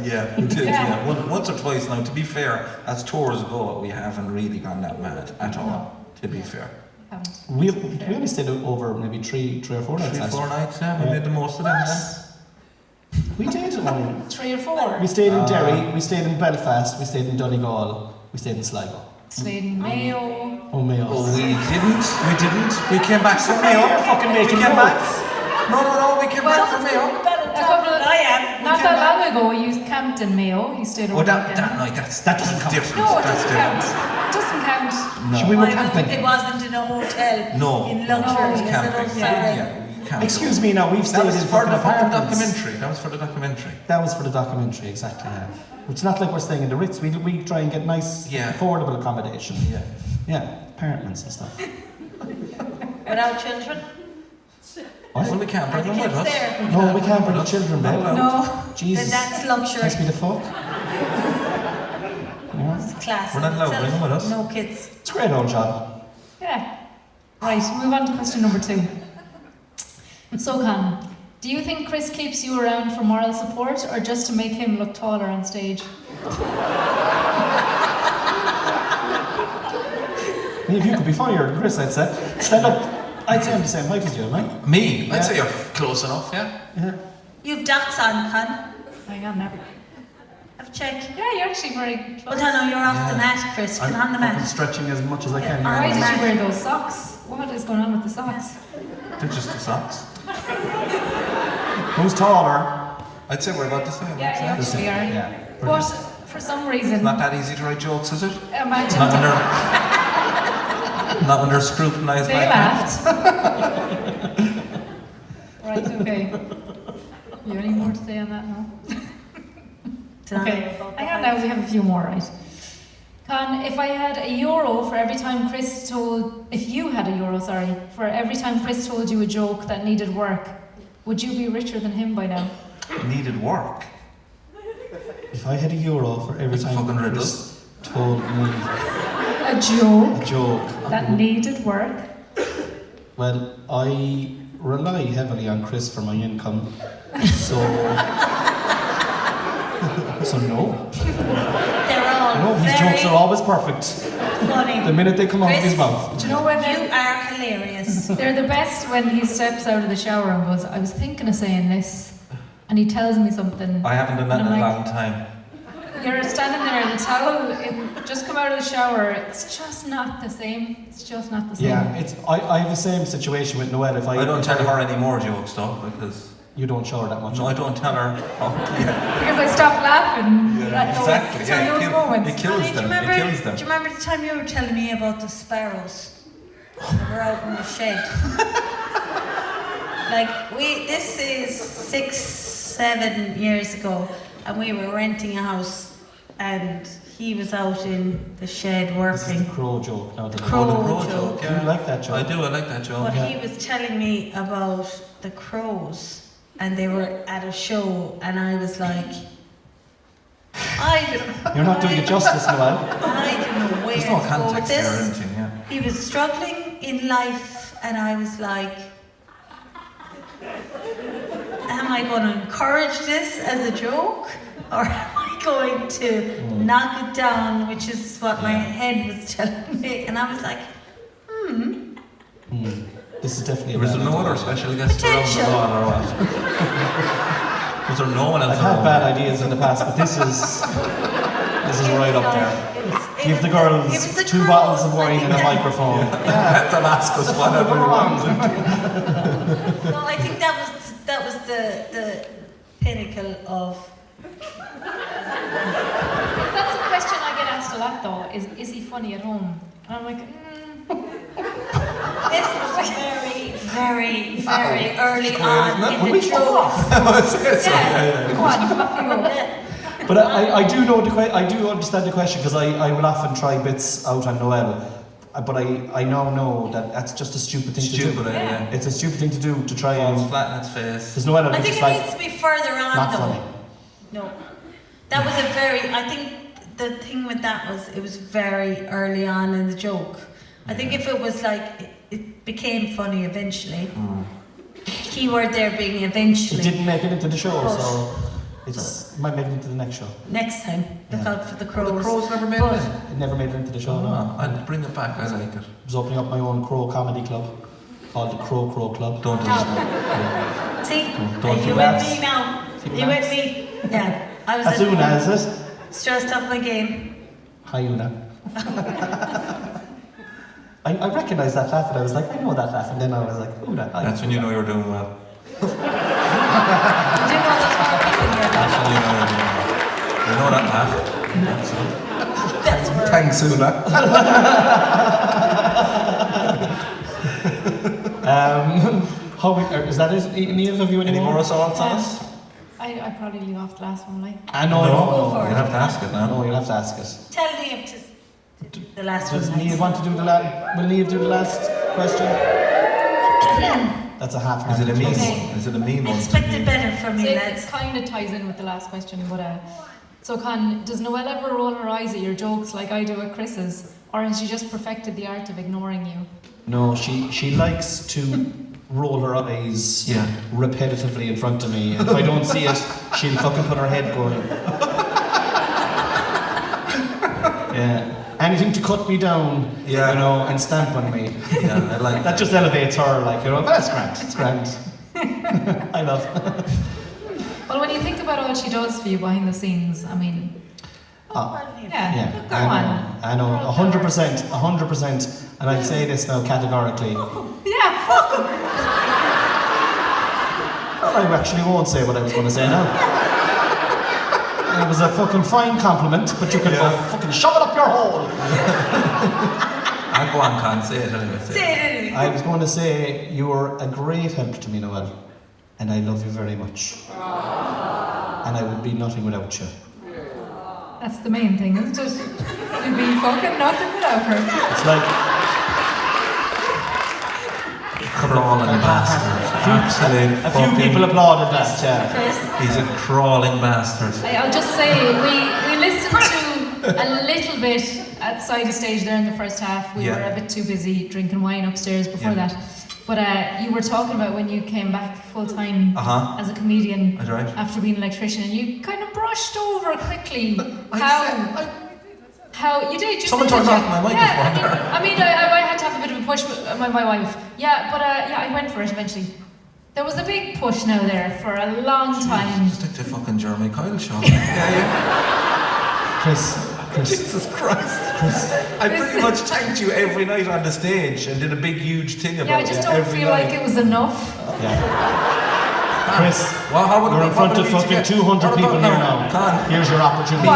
Yeah, we did. Yeah. Once or twice now. To be fair, as tours go, we haven't really gone that mad at all. No. To be fair. We only stayed over maybe three or 4 nights. 3 or 4 nights. Yeah, we made the most of them. Then. We did. 3 or 4. We stayed in Derry. We stayed in Belfast. We stayed in Donegal. We stayed in Sligo. Stayed in Mayo. Oh, Mayo. Oh, we didn't. We came back from Mayo. Fucking making we came notes. back. No, we came back from Mayo. Not that long ago, you camped in Mayo. You stayed over that doesn't count. No, Different. it That's doesn't different. count. It doesn't count. No. We were camping. It wasn't in a hotel. No. In luxury. It was is it camping. outside? Yeah, we camped. Excuse me now, we've stayed That was in for the fucking fucking apartments. documentary. That was for the documentary. That was for the documentary, exactly. Yeah. It's not like we're staying in the Ritz. We try and get nice, affordable accommodation. Yeah, apartments and stuff. Without children? What? Well, we can't bring Are the them with kids us. there? No, we can't bring the children, babe. No. Jesus. Then that's luxury. Takes me the fuck. Yeah. It's class. We're not allowed to bring them with us. No kids. It's a great old job. Yeah. Right, move on to question number 2. So, Con, do you think Chris keeps you around for moral support or just to make him look taller on stage? If you could be funnier than Chris, I'd say. Stand up. I'd say I'm the same height as you, am I? Me? Yeah. I'd say you're close enough, yeah? You've docs on, Con. Hang on now. Have a check. Yeah, you're actually very close. Well, I know you're off the mat, Chris. Get on the fucking mat. stretching as much as I can. Why here. did you wear those socks? What is going on with the socks? They're just the socks. Who's taller? I'd say we're about the same. Yeah, you actually are. Yeah. But for some reason, Not that easy to write jokes, is it? imagine Not when they're scrutinised they by laughed. Right, okay. You have any more to say on that now? Okay, hang on now, we have a few more, right? Con, if I had €1 for every time Chris told... If you had €1, sorry, for every time Chris told you a joke that needed work, would you be richer than him by now? Needed work. If I had €1 for every time fucking Chris told me A joke a joke that needed work? Well, I rely heavily on Chris for my income, so no. They're all No, his very jokes are always perfect. funny. The minute they come out of Chris, his mouth. Do you know when You are hilarious. they're the best when he steps out of the shower and goes, I was thinking of saying this, and he tells me something. I haven't done that in And a I'm long time. you're standing there in a towel, just come out of the shower. It's just not the same. It's just not the same. Yeah, I have the same situation with Noelle. I don't tell her any more jokes though, because you don't shower that much. No, I don't tell her. Because I stopped laughing. Exactly. Those moments. It kills them. It kills them. Do you remember the time you were telling me about the sparrows? They were out in the shed. This is 6-7 years ago, and we were renting a house, and he was out in the shed working. This is the crow joke. Now the crow joke. Yeah. Do you like that joke? I do. I like that joke. But he was telling me about the crows, and they were at a show, and I was like, You're not doing it justice, Noelle. I don't know where There's no to go with context there or this. anything, yeah. He was struggling in life, and I was like, am I going to encourage this as a joke, or am I going to knock it down, which is what my head was telling me? And I was like, This is definitely. Was there no other special guest around the lawn or what? Was there no one else? I've had bad ideas in the past, but this is right up there. Give the girls 2 bottles of wine and a microphone. Yeah. Damascus, whatever you want. No, I think that was the pinnacle of. That's a question I get asked a lot though, is he funny at home? And I'm like, This was very, very, very early on in the joke. Go on. But I do know I do understand the question, because I will often try bits out on Noelle, but I now know that that's just a stupid thing to do. Yeah. It's a stupid thing to do to try Falls and flat in its face. Because Noelle, I think it needs to be further on not though. funny. No, that was I think the thing with that was it was very early on in the joke. I think if it was it became funny eventually. Keyword there being eventually. It didn't make it into the show, so it might make it into the next show. Next time, look out for the crows. The crows never made it. It never made it into the show. No. I'd bring it back. I like it. I was opening up my own crow comedy club called the Crow Club. Don't do that. See, Don't are you laugh. with me now? See You with me? Yeah. I was That's Una, is it? stressed off my game. Hi, Una. I recognised that laugh, and I was like, I know that laugh, and then I was like, Una. That's when you know you're doing well. Do you know there's more people here? That's when you know you're doing well. You know that laugh. That's where. Thanks, Una. Is that it? Niamh, have you Any more assaults on us? I probably leave off the last one, like. No. Go for it. You have to ask it now. No, you'll have to ask it. Tell Niamh to do the last one. Does Niamh want to do the last? Will Niamh do the last question? That's a half. Is it a mean Okay. one? Is it a mean one? Expected better from me, So lads. it kind of ties in with the last question, but so Con, does Noelle ever roll her eyes at your jokes like I do at Chris's, or has she just perfected the art of ignoring you? No, she likes to roll her eyes repetitively in front of me, and if I don't see it, she'll fucking put her head going. Yeah. Anything to cut me down, and stamp on me. Yeah, I like that. Just elevates her, but that's grand. It's grand. I love. Well, when you think about all she does for you behind the scenes, I mean, go on. I know, 100%, and I say this now categorically. Yeah, fuck him. I actually won't say what I was going to say now. It was a fucking fine compliment, but you can fucking shove it up your hole. I'll go on, Con. Say it anyway. Say it anyway. I was going to say you were a great help to me, Noelle, and I love you very much. And I would be nothing without you. That's the main thing, isn't it? You'd be fucking nothing without her. It's like crawling bastard. Absolute a few people applauded that. He's a crawling bastard. I'll just say we listened to a little bit at side of stage there in the first half. We were a bit too busy drinking wine upstairs before that. But you were talking about when you came back full time as a comedian after being an electrician, and you kind of brushed over quickly how you did. Someone turned off my microphone there. I had to have a bit of a push with my wife. I went for it eventually. There was a big push now there for a long time. Just like the fucking Jeremy Kyle show. Chris. Jesus Christ. Chris. I pretty much thanked you every night on the stage and did a big, huge thing about it. Yeah, I just don't feel like it was enough. Yeah. Chris, well, you're in front of fucking 200 people here now. Here's your opportunity.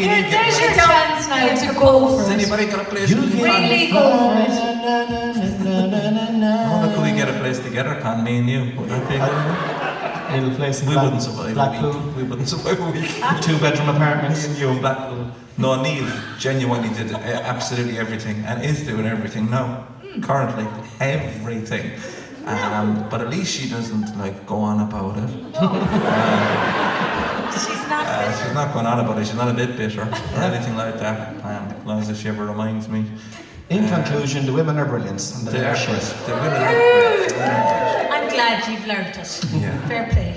There's your chance now to go for Has it. anybody got a place? Really go for it. Oh, could we get a place together, Con? Me and you. Would that be good? Little place in We wouldn't survive Blackpool. a week. We wouldn't survive a week. 2-bedroom apartments. Me and you in Blackpool. No, Niamh genuinely did absolutely everything and is doing everything now. Currently. Everything. But at least she doesn't like go on about it. She's not bitter. She's not going on about it. She's not a bit bitter or anything like that. As long as she ever reminds me. In conclusion, the women are brilliant. And They are shit. shit. The women are great. I'm glad you've learned it. Yeah. Fair play.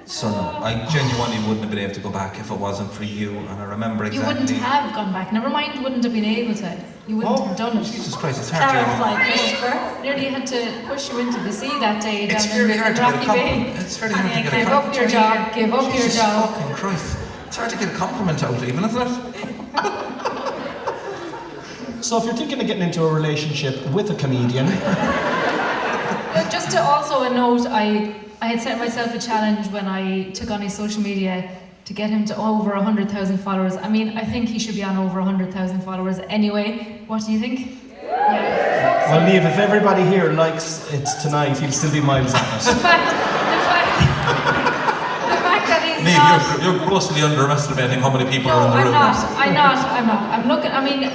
So no, I genuinely wouldn't have been able to go back if it wasn't for you. And I remember You exactly. wouldn't have gone back. Never mind, you wouldn't have been able to. You wouldn't have done it. Jesus Christ, it's hard to. Clarify, Christopher. Nearly had to push you into the sea that day It's down very in hard to get a Rocky compliment. Bay. It's very hard to get a Give compliment. up your job. Give up your Jesus job. fucking Christ. It's hard to get a compliment out even, isn't it? So if you're thinking of getting into a relationship with a comedian, But just to also a note, I had set myself a challenge when I took on his social media to get him to over 100,000 followers. I mean, I think he should be on over 100,000 followers anyway. What do you think? Yeah. well, Niamh, if everybody here likes it tonight, he'll still be miles off The it. fact that he's not. Niamh, you're grossly underestimating how many people No, are in the I'm room. not. I'm looking. I mean, the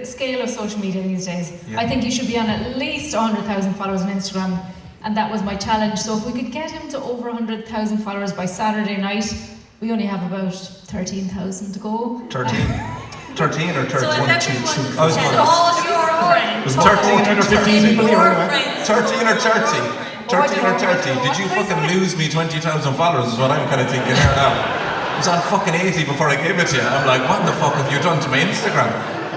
scale of social media these days. Yeah. I think you should be on at least 100,000 followers on Instagram, and that was my challenge. So if we could get him to over 100,000 followers by Saturday night, we only have about 13,000 to go. 13? 13 or 13? So if everyone I was going says to all your friends, There's 13 or 15 people here. your Anyway. friends, 13 or 30? 13 or 30? Did you What fucking was it? lose me 20,000 followers is what I'm kind of thinking here now. I was on fucking 80 before I gave it to you. I'm like, what the fuck have you done to my Instagram?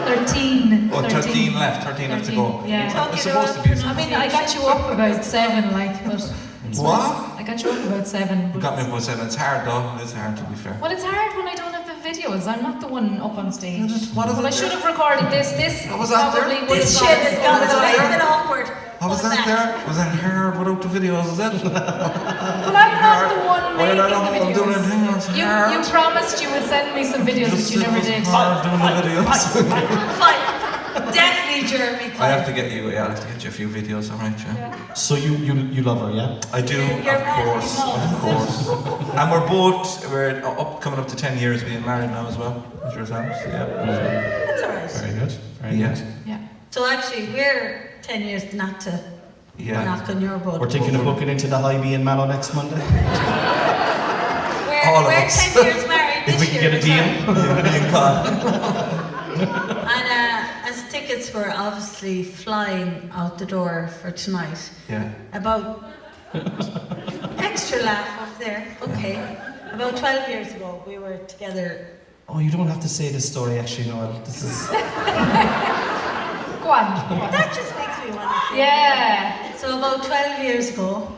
13. Oh, 13 left. 13 left to go. Yeah. It's supposed to be. I mean, I got you up about 7, like, but. What? I got you up about 7. You But got me about 7. It's hard though. It's hard to be fair. well, it's hard when I don't have the videos. I'm not the one up on stage. What is Well, I it should there? have recorded this. This What was that there? probably would this have shit has gone. got a little bit awkward. What was that there? Was that hard without the videos, is it? Well, I'm not the one Well, making I don't know the what I'm doing videos. anything else. You promised you would send me some videos, but you never did. Hard doing the videos. Fine. Definitely Jeremy. I have to get you. Yeah, I have to get you a few videos. All right, yeah. So you love her, yeah? I do, You're of course, of course. And we're coming up to 10 years being married now as well. As yourselves, yeah. That's alright. Very good. Very Yeah. good. Yeah. So actually, we're 10 years not to Yeah. knock on your boat. We're thinking of booking into the High B in Mallow next Monday. all of We're us. 10 years married this If we can year. get a deal. And as tickets were obviously flying out the door for tonight, Yeah. about extra laugh up there, okay. About 12 years ago, we were together. Oh, you don't have to say this story actually, Noelle. This is... Go on. That just makes me want to say. Yeah. So about 12 years ago,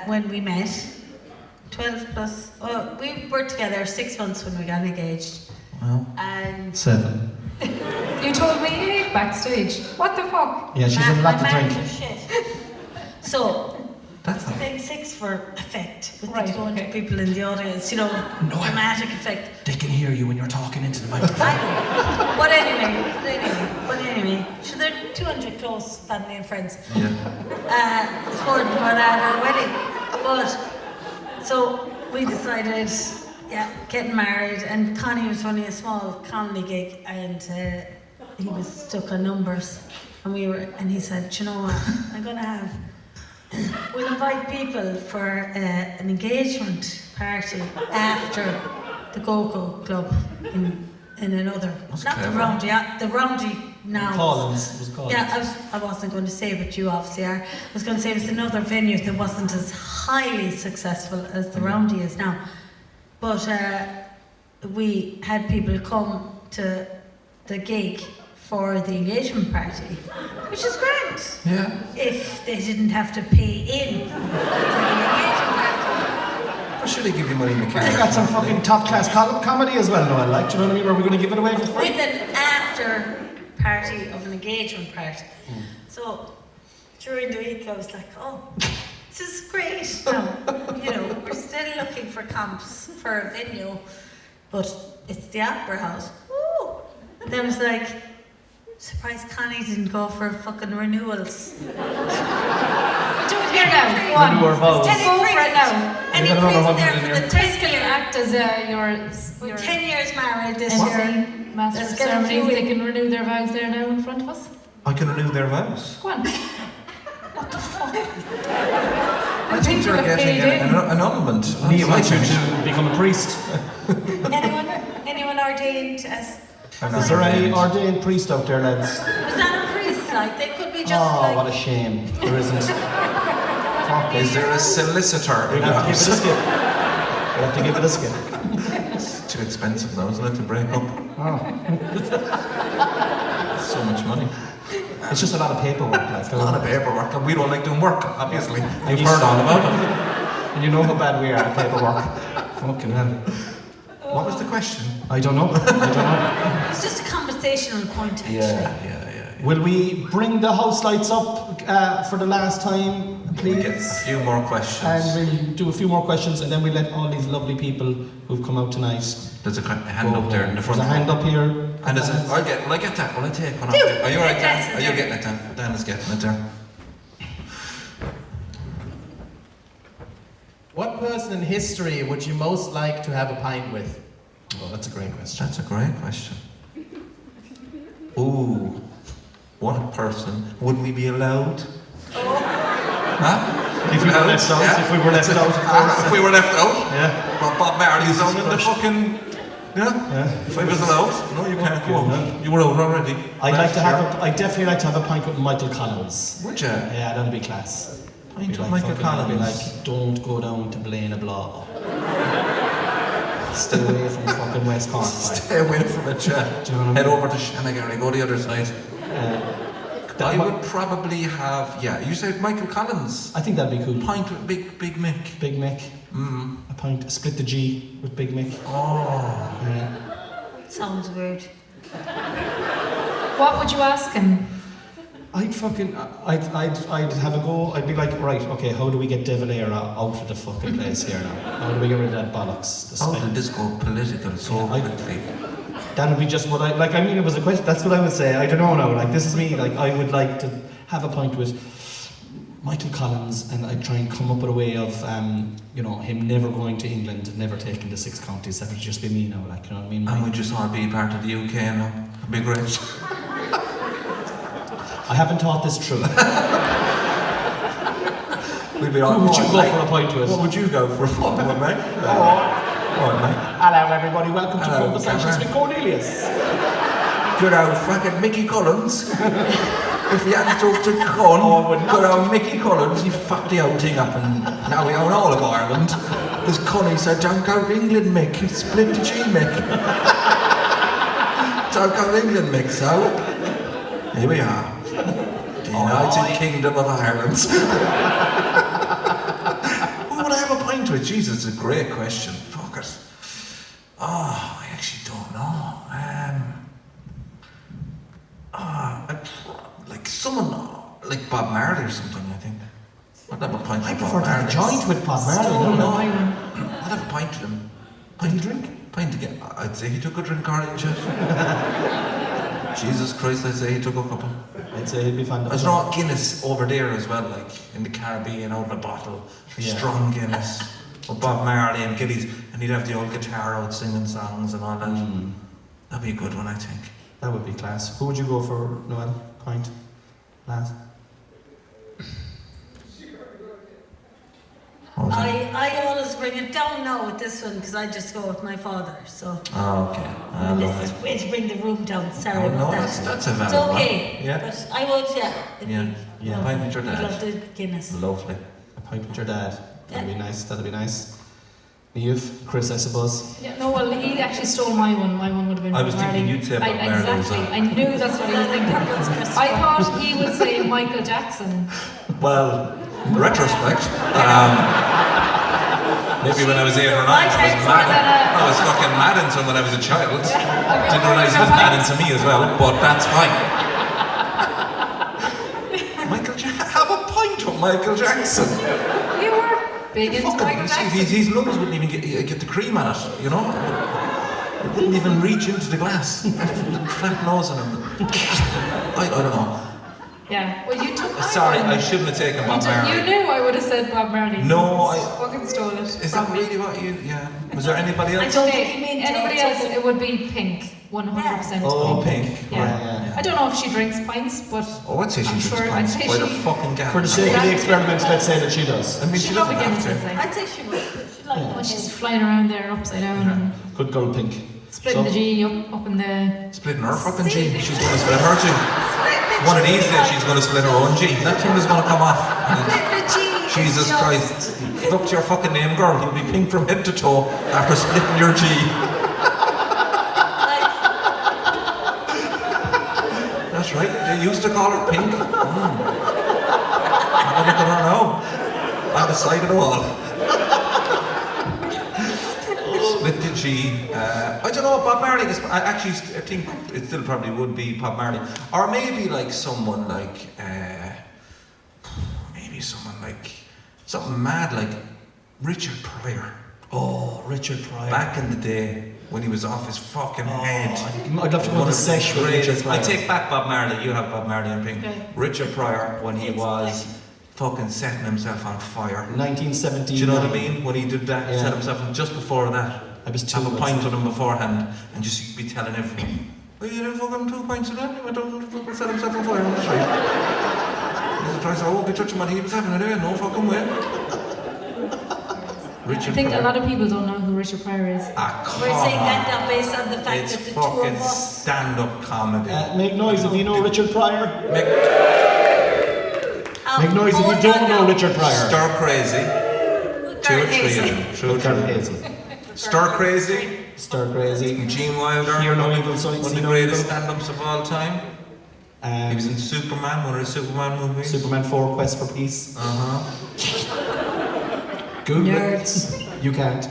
when we met, 12 plus, we were together 6 months when we got engaged. Well, And 7. You told me 8 backstage. What the fuck? Yeah, she's in a lot to my drink. manners are shit. So, that's not. saying 6 for effect, with Right, the 200 okay. people in the audience, you know, dramatic effect. They can hear you when you're talking into the microphone. I know. But anyway, so they're 200 close family and friends. Yeah. It's more than one at our wedding. But, so we decided, yeah, getting married, and Connie was running a small comedy gig, and he was stuck on numbers, and he said, "Do you know what, I'm gonna have, we'll invite people for an engagement party after the Go-Go Club in another, That's not clever. the Roundy, the Roundy now. Collins was Collins. Yeah, I wasn't going to say, but you obviously are. I was going to say it was another venue that wasn't as highly successful as the Roundy is now. But we had people come to the gig for the engagement party, which is great. Yeah. If they didn't have to pay in to the engagement party. should I give you money in the We can? got some fucking top class comedy as well, Noelle. Like, do you know what I mean? Are we going to give it away for free? With an after party of an engagement party. So during the week I was like, oh, this is great now. You know, we're still looking for comps for a venue, but it's the Opera House. Woo! And then I was like, surprised Connie didn't go for fucking renewals. Do it here now. Go on. Renew our vows. Go for it now. Any We've got another priest there 100 for in the here. 10 10th can year? act as your We're 10 years married this MC, year. Master Let's of get a few Ceremonies. They in. can renew their vows there now in front of us. I can renew their vows. Go on. I think they're getting an annulment. Niamh wants you to become a priest. Anyone ordained as... Is there any ordained priest out there, lads? Was that a priest? Like, they could be just Oh, like... what a shame. There isn't. Fuck Is it. there a solicitor in We'll the have to give it a house? skip. We'll have to give it a skip. It's too expensive now, isn't it, to break up? Oh. So much money. It's just a lot of paperwork. Like, A lot of paperwork, and we don't like doing work, obviously. You've you heard all saw- about it. And you know how bad we are at paperwork. Fucking hell. What was the question? I don't know. It's just a conversational point, actually. Yeah. Will we bring the house lights up for the last time, We get a please? few more questions. And we'll do a few more questions, and then we let all these lovely people who've come out tonight. There's a hand go up there in the front. There's a hand up here. And there's a, will I get that? Will I take one off? Do. Are you alright, Yes, Dan? Are you getting it, Dan? Dan is getting it there. What person in history would you most like to have a pint with? Oh, that's a great question. That's a great question. Ooh, what person would we be allowed? Huh? If we were left out, Yeah. if we were left out, of course. If we were left out? Yeah. But Bob Marley's on in the Crushed. fucking... Yeah? If I was allowed? No, you can't go out. You were out already. I'd definitely like to have a pint with Michael Collins. Would you? Yeah, that'd be class. Pint Be with like Michael fucking- I'd be Collins. like, don't go down to Blaine Blah. Stay away from fucking West Cork. Stay away from it, yeah. Do you know what I mean? Head over to Shanagary, go the other side. I mi- would probably have, you said Michael Collins. I think that'd be cool. Pint with Big Mick. Big Mick. Mm. A pint, split the G with Big Mick. Oh. Yeah. Sounds weird. What would you ask him? I'd have a go. I'd be like, right, okay, how do we get Devon Era out of the fucking place here now? How do we get rid of that bollocks? The How spin? did this go political so Yeah, quickly? That would be just what it was a question. That's what I would say. I don't know now. Like, this is me. Like, I would like to have a pint with Michael Collins, and I'd try and come up with a way of, him never going to England, never taking the 6 counties. That would just be me now. Like, you know what I mean? And we just all be part of the UK now. It'd be great. I haven't thought this through. We'd be all Who would you right, go mate. for a pint with? What would you go for a pint with, mate? All right, mate. Hello, everybody. Welcome to Hello, Conversations Cameron. with Cornelius. Good old fucking Mickey Collins. If you hadn't talked to Con, good old Mickey Collins, he fucked the whole thing up, and now we own all of Ireland. Because Connie said, don't go to England, Mick. He split the G, Mick. Don't go to England, Mick, so here we are. The United Kingdom of Ireland. Who would I have a pint with? Jesus, it's a great question. Fuck it. Oh, I actually don't know. Like someone like Bob Marley or something, I think. I'd have a pint I with prefer Bob to have a Marley. joint with Bob Marley. No, No. I'd have a pint with him. Did he drink? Pint again. I'd say he took a drink, orange. Jesus Christ, I'd say he took a couple. I'd say he'd be fond of There's it. not Guinness over there as well, like in the Caribbean, out of a bottle. Yeah. Strong Guinness. With Bob Marley and Gillies. And he'd have the old guitar out singing songs and all that. That'd be a good one, I think. That would be class. Who would you go for, Noelle? Pint? Last? What was that? I always bring it down now with this one because I just go with my father. So Oh, okay. I love this it. is way to bring the room down. Sorry Oh, about no, that. that's a valid It's okay. one. Yeah. But I would, it'd Yeah. be Yeah. lovely. Pint with your dad. I'd love the Guinness. Lovely. A pint with your dad. That'd Yeah. be nice. That'd be nice. Niamh, Chris, I suppose. Yeah, no, well, he actually stole my one. My one would have been I was Bob thinking Marley. you'd say Bob Marley as Exactly. well. I knew that's what he was thinking. I thought he would say Michael Jackson. Well, in retrospect, Maybe when I was 8 or 9, I was fucking mad into him when I was a child. Didn't realise he was mad into me as well, but that's fine. Have a pint with Michael Jackson. You were big into Michael Jackson. His lungs wouldn't even get the cream on it, you know? It wouldn't even reach into the glass. Flat nose on him. I don't know. Yeah, well you took my Sorry, one. I shouldn't have taken Bob Marley. You knew I would have said Bob Marley. No, I fucking stole it. Is that really what you? Yeah. Was there anybody else? I don't think you mean anybody else. It would be Pink, 100%. Oh, Pink. Yeah. Yeah. I don't know if she drinks pints, but Oh, I'd say she I'm drinks sure- pints. I'd say By the she- fucking gallon. For the sake of the experiment, let's say that she does. I mean, she she'd doesn't probably have give it to. to I'd say she would. She'd like Well, one. she's flying around there upside down and Good girl, Pink. splitting the G up in the. Splitting her fucking G. She's going to split her G. One of these days she's going to split her own G. That thing is going to come off. Jesus Christ. It's up to your fucking name, girl. You'll be pink from head to toe after splitting your G. That's right. They used to call her Pink. Look at her now. On the side of the wall. Split the G. I don't know, Bob Marley is, I think it still probably would be Bob Marley. Or maybe like someone like, something mad like Richard Pryor. Oh, Richard Pryor. Back in the day when he was off his fucking head. I'd love to go on a sesh with Richard Pryor. I take back Bob Marley, you have Bob Marley and Pink. Okay. Richard Pryor when he was fucking setting himself on fire. 1917. Do you know what I mean? When he did that, Yeah. set himself on, just before that. I was two. Have a pint with him beforehand and just be telling everyone, well, you didn't fucking 2 pints of that, he went on to fucking set himself on fire on the street. I won't be touching what he was having anyway, no fucking way. Richard I think Pryor. a lot of people don't know who Richard Pryor is. We're saying that now based on the fact It's that the two of fucking us. stand-up comedy. Make noise if you know Richard Pryor. Make Make noise if you don't know Richard Pryor. stir crazy. 2 or 3 of them. Good girl, Hazel. Stir crazy. Stir crazy. Gene Wilder. Hear no evil, so One of see the no greatest evil. stand-ups of all time. He was in Superman, one of the Superman movies. Superman 4, Quest for Peace. Uh-huh. Google Nerds. it. You can't.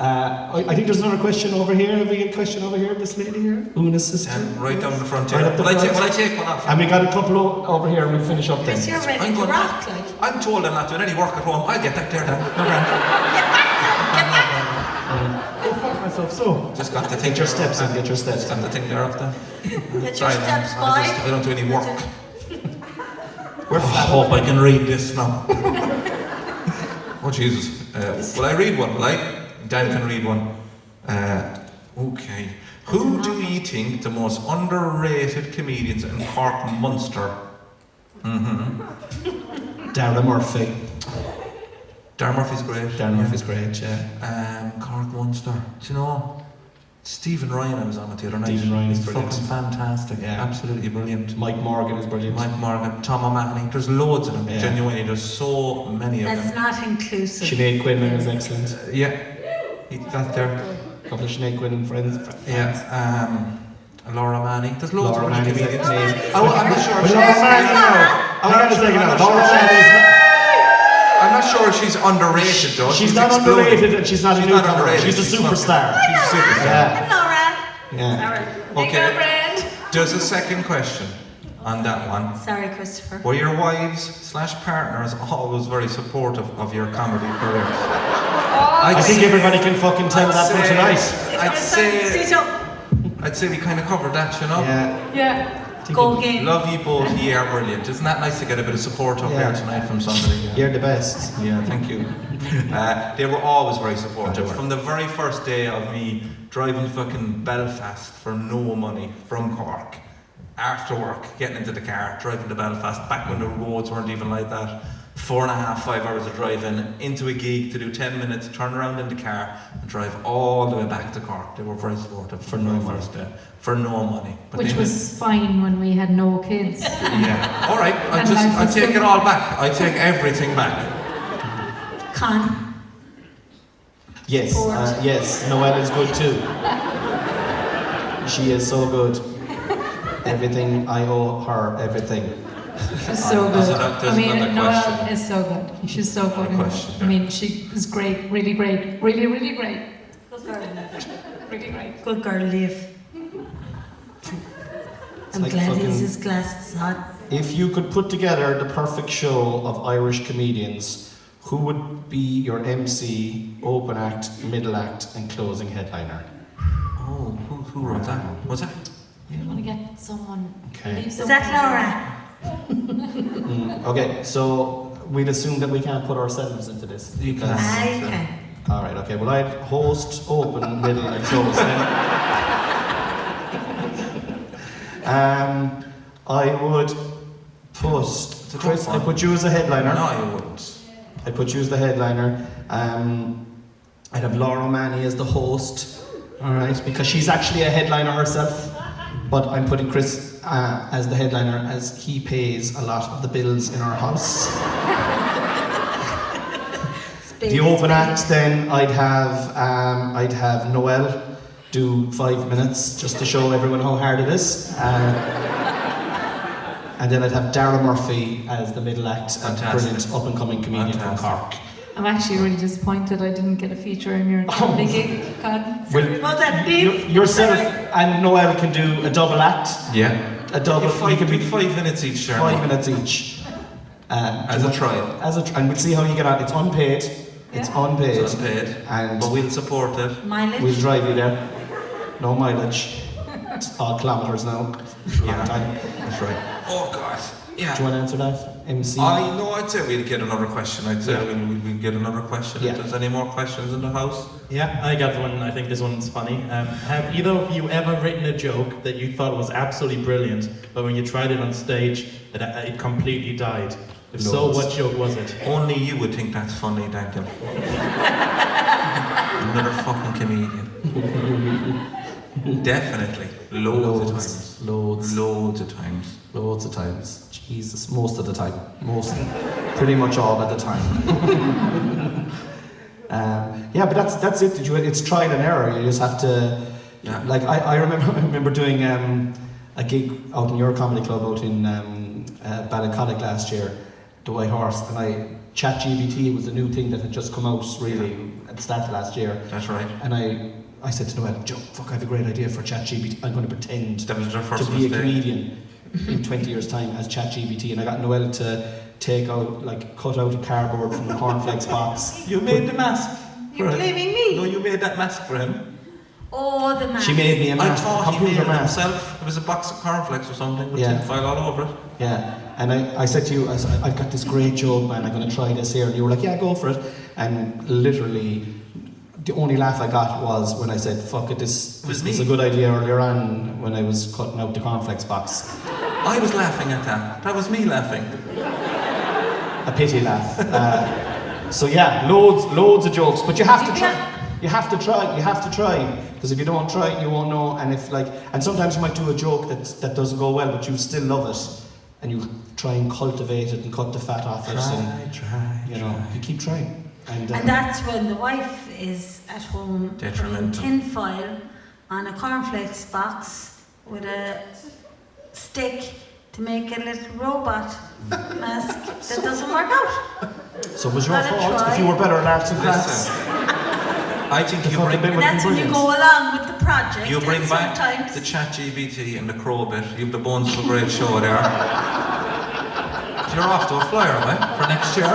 I think there's another question over here. Have we got a question over here? This lady here? Una's sister? Right down the front Right here. up the Will I front. take one off? And we got a couple over here and we'll finish up then. Chris, you're ready I'm to going rock, back. like. I'm told I'm not doing any work at home. I'll get that there then. No grand. Oh, fuck myself, so. Just got the thing. Get your steps in, get your steps Just got in. the thing there up there. Get your Sorry, man. steps I by. don't do any work. We're I hope I can read this now. Oh Jesus. Will I read one? Will I? Dan can read one. Okay. Who do you think the most underrated comedians in Cork Munster? Darren Murphy. Darren Murphy's great. Darren Murphy's great, yeah. Cork Munster. Do you know? Stephen Ryan I was on with the other night. Stephen Ryan is He's brilliant. fucking fantastic. Yeah. Absolutely brilliant. Mike Morgan is brilliant. Mike Morgan, Tom O'Mahony. There's loads of them. Yeah. Genuinely, there's so many of That's them. not inclusive. Sinead Quinlan is excellent. Yeah. That there. A couple of Sinead Quinlan friends. Yeah. Laura Manny. There's loads Laura of other Manny's comedians. excellent. I'm not sure. But Laura Manny, no. I'm not saying that. Laura Manny I'm not sure if she's underrated though. she's not exploding. underrated and she's not a newcomer. underrated. She's a superstar. She's a superstar. Yeah. Laura. Yeah. Okay. There's a second question on that one. Sorry, Christopher. Were your wives/partners always very supportive of your comedy career? I think everybody can fucking tell that from tonight. Sit up. I'd say we kind of covered that, you know. Yeah. Yeah. Go again. Love you both. You are brilliant. Isn't that nice to get a bit of support up Yeah. here tonight from somebody? You're the best. Yeah, thank you. They were always very supportive. They were. From the very first day of me driving to fucking Belfast for no money from Cork, after work, getting into the car, driving to Belfast, back when the roads weren't even like that, 4.5, 5 hours of driving, into a gig to do 10 minutes, turn around in the car, and drive all the way back to Cork. They were very supportive For no money. first day. For no money. But Which they was fine when we had no kids. yeah. All right. And life I was take it simple. all back. I take everything back. Con. Yes, yes. Noelle is good too. She is so good. Everything I owe her, everything. She's so good. So I mean, another Noelle question. is so good. She's so fucking good. question, I mean, she is great. Really great. Really, really great. Good girl. Really great. Good girl, Liv. I'm like glad fucking- his glasses on. If you could put together the perfect show of Irish comedians, who would be your MC, open act, middle act, and closing headliner? Oh, who wrote that? Was that? You want to get someone. Okay. Leave Is someone that Laura? Okay, so we'd assume that we can't put ourselves into this. You can. I can. All right, okay. Well, I'd host, open, middle, and close then. I would put Chris. I put you as a headliner. No, you wouldn't. I put you as the headliner. I'd have Laura Manny as the host. All right, because she's actually a headliner herself. But I'm putting Chris as the headliner, as he pays a lot of the bills in our house. The open act, then I'd have Noelle do 5 minutes just to show everyone how hard it is. And then I'd have Darragh Murphy as the middle act, a brilliant up-and-coming comedian from Cork. I'm actually really disappointed I didn't get a feature in your comedy gig, God. Well, Was that Liv? yourself and Noelle can do a double act. Yeah. A double. You can be 5 minutes each, sure. 5 minutes each. As a trial. And we'll see how you get on. It's unpaid. It's Yeah. unpaid. It's unpaid. And But we'll support it. Mileage? we'll drive you there. No mileage. It's all kilometres now. Long time. That's right. Oh, God. Yeah. Do you want to answer that? MC? I'd say we'll get another question. I'd say we'll get another question. Yeah. If there's any more questions in the house. Yeah, I got one. I think this one's funny. Have either of you ever written a joke that you thought was absolutely brilliant, but when you tried it on stage, it completely died? If so, Loads. what joke was it? Only you would think that's funny, Daniel. Another fucking comedian. Definitely. Loads of times. Loads of times. Loads of times. Jesus, most of the time. Pretty much all of the time. Yeah, but that's it. It's trial and error. You just have to. Yeah. Like I remember doing a gig out in your comedy club out in Ballincollig last year, the White Horse, and ChatGPT was a new thing that had just come out really at the start of last year. That's right. And I said to Noelle, Joe, fuck, I have a great idea for ChatGPT. I'm going to pretend That was your first to be mistake. a comedian in 20 years' time as ChatGPT, and I got Noelle to cut out a cardboard from the cornflakes box. You made the mask. You're blaming me? No, you made that mask for him. Oh, the man. She made me a I mask, thought he computer made it mask. himself. It was a box of cornflakes or something with Yeah. tinfoil all over it. Yeah, and I said to you, I've got this great joke, man, I'm going to try this here. And you were like, yeah, go for it. And literally, the only laugh I got was when I said, fuck it, this was a good idea earlier on when I was cutting out the cornflakes box. I was laughing at that. That was me laughing. A pity laugh. So yeah, loads of jokes, but you have to try. You have to try, because if you don't try, you won't know. And and sometimes you might do a joke that doesn't go well, but you still love it, and you try and cultivate it and cut the fat off it, and you keep trying. And that's when the wife is at home putting Detrimental. tinfoil on a cornflakes box with a stick to make a little robot mask that doesn't work out. so it was your Gotta fault try. if you were better at arts and crafts. I think you fucking bring bit And that's when you brilliant. go along with the project. you bring and back sometimes the ChatGPT and the crow bit. You have the bones of a great show there. You're off to a flyer, right? For next year.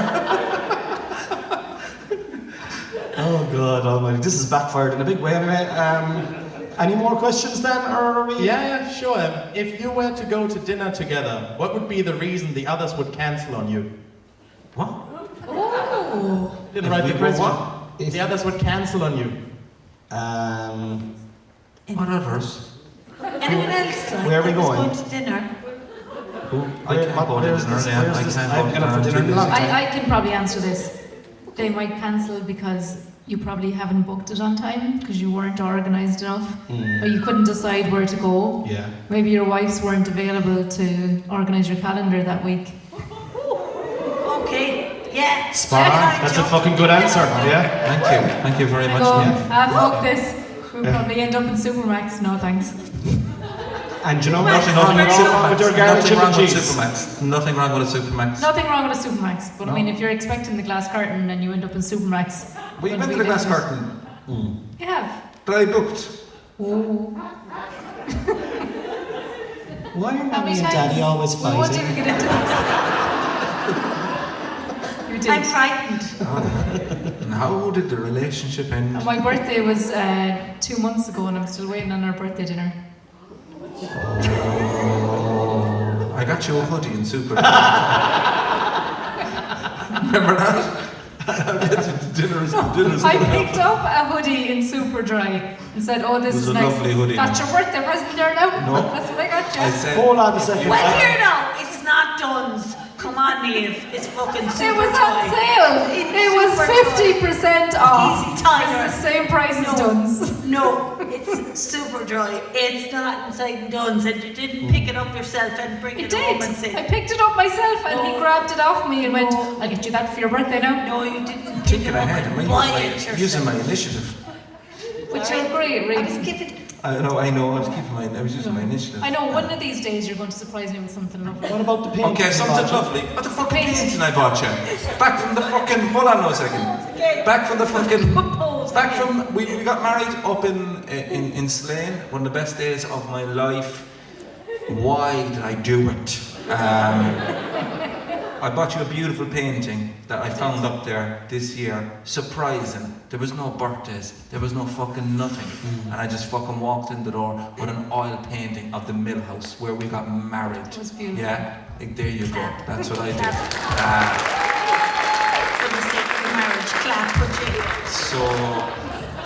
Oh God Almighty, this has backfired in a big way. Anyway, any more questions then, or are we? Yeah, sure. If you were to go to dinner together, what would be the reason the others would cancel on you? What? Oh, Didn't If write we the were question. what? The others would cancel on you. What others? anyone else like Where are we that was going? to dinner? I can't go to where's dinner this- now. where's I this- can't I haven't go been up for to dinner in a dinner. long time. I can probably answer this. They might cancel because you probably haven't booked it on time because you weren't organised enough, or you couldn't decide where to go. Yeah. Maybe your wives weren't available to organise your calendar that week. Okay, yeah. Spot on. That's a fucking good answer. Yeah. Thank you very much. Go, Yeah. fuck this. We'll probably end up in Supermax. No thanks. And you know Nothing nothing wrong with your garlic Nothing chip wrong and with cheese. Supermax. Nothing wrong with a Supermax. Nothing wrong with a Supermax, but No. I mean, if you're expecting the glass curtain and you end up in Supermax, We you're went to gonna the be glass late. curtain. You have. That I booked. Oh. Why are How Mommy many and Daddy times? always We won't fighting? even get into this. You did. I'm frightened. And how did the relationship end? And my birthday was 2 months ago, and I'm still waiting on our birthday dinner. I got you a hoodie in Super. Remember that? Dinner's I picked up a hoodie in Superdry and said, "Oh, this It was is a nice." lovely hoodie. That's your birthday present there now. No. That's what I got you. I said, Hold on a second. Well, here now, it's not Dunn's. Come on, Niamh. It's fucking super It was on dry. sale. It was super 50% off. Easy tiger. It's the same price as Dunn's. No, it's super dry. It's not inside Dunn's, and you didn't pick it up yourself and bring It it home did. and say, I picked it up myself, and he No. grabbed it off me and went, No. "I'll get you that for your birthday now." no, you didn't pick thinking it up ahead. and Am buy I it yourself. using my initiative? Which are great, I really. was giving. I know. I was using my initiative. I know. One of these days you're going to surprise me with something lovely. What about the painting? Okay, something lovely. What the fucking painting I bought you? Back from the fucking. Hold on a second. Back from the fucking. Back from. We got married up in Slane. One of the best days of my life. Why did I do it? I bought you a beautiful painting that I found up there this year. Surprising. There was no birthdays. There was no fucking nothing. And I just fucking walked in the door with an oil painting of the mill house where we got married. It was beautiful. Yeah, like, there you go. That's what I did. For the sake of the marriage, clap for Jay.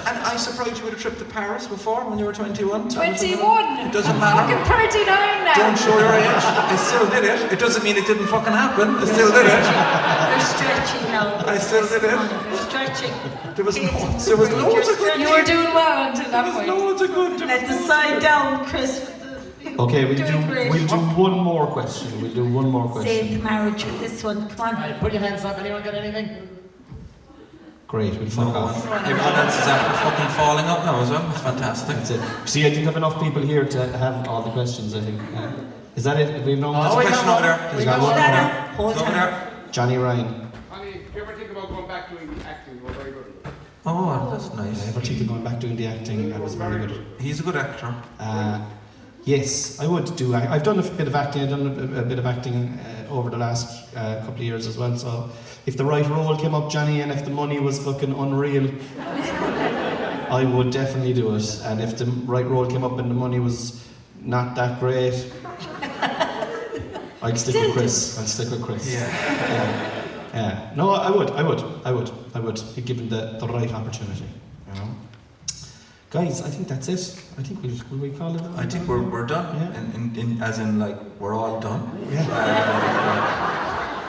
And I surprised you with a trip to Paris before when you were 21. 21. It doesn't I'm matter. fucking 39 now. Don't show your age. I still did it. It doesn't mean it didn't fucking happen. I still did it. You're stretching now. I still did it. You're stretching. There was loads of good. You were doing well until There that was point. loads of good. Let the side down, Chris. Okay, we'll Doing great. do one more question. We'll do one more Save question. the marriage with this one. Come on. Right, put your hands up. Anyone got anything? Great, we'll fuck No one. off. Everyone else is after fucking falling out now as well. It's fantastic. That's it. See, I didn't have enough people here to have all the questions, I think. Is that it? We've known There's a we question got over there. one. There's We a got question one. over there. Hold It's over on. there. Johnny Ryan. Honey, do you ever think about going back doing acting? You're very good at it. Oh, that's I nice. never think of going back doing the acting. I was very good. He's a good actor. Yes, I would do. I've done a bit of acting. I've done a bit of acting over the last couple of years as well. So, if the right role came up, Johnny, and if the money was fucking unreal, I would definitely do it. And if the right role came up and the money was not that great, I'd stick with Chris. I'd stick with Chris. Yeah. Yeah. No, I would. If given the right opportunity. You know. Guys, I think that's it. I think will we call it? I think we're done. Yeah. As in, like, we're all done. Yeah.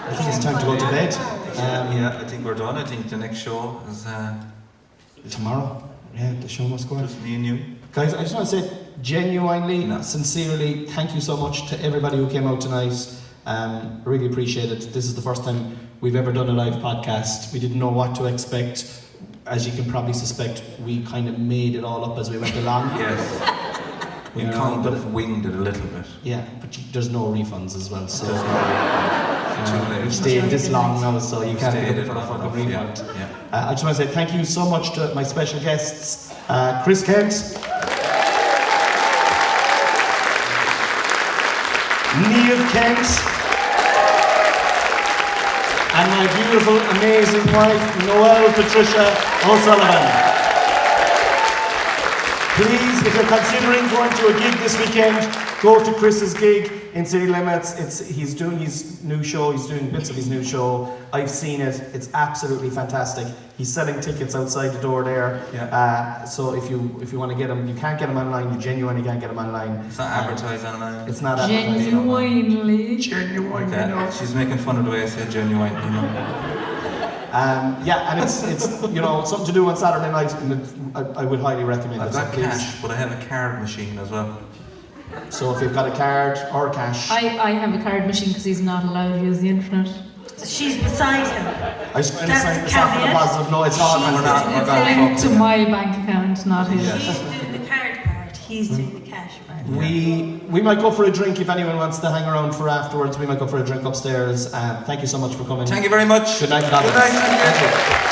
I think it's time to go to bed. Yeah, I think we're done. I think the next show is Tomorrow. Yeah, the show must go on. just me and you. Guys, I just want to say genuinely, No. sincerely, thank you so much to everybody who came out tonight. Really appreciate it. This is the first time we've ever done a live podcast. We didn't know what to expect. As you can probably suspect, we kind of made it all up as we went along. Yes. We You know, kind but- of winged it a little bit. Yeah, but there's no refunds as well. So Too late. you've stayed this long now, so you can't Stayed get it for a long fucking enough, refund. yeah. I just want to say thank you so much to my special guests, Chris Kent, Niamh Kent, and my beautiful, amazing wife, Noelle Patricia O Sullivan. Please, if you're considering going to a gig this weekend, go to Chris's gig in City Limits. He's doing his new show. He's doing bits of his new show. I've seen it. It's absolutely fantastic. He's selling tickets outside the door there. Yeah. So if you want to get them, you can't get them online. You genuinely can't get them online. It's not advertised online. It's not advertised. Genuinely. Genuine, you know. Okay. She's making fun of the way I said genuine, you know. Yeah, and it's you know something to do on Saturday night, and I would highly recommend I've it. got So please. cash, but I have a card machine as well. So if you've got a card or cash, I have a card machine because he's not allowed to use the internet. So she's beside him. I was going to That's say the it's not for the caveat. positive. No, it's not. We're not. It's linked to my bank account, not his. Yeah. She's doing the card part. He's doing the cash part. We might go for a drink if anyone wants to hang around for afterwards. We might go for a drink upstairs. Thank you so much for coming. Thank you very much. Good night, guys. Good night. Thank you.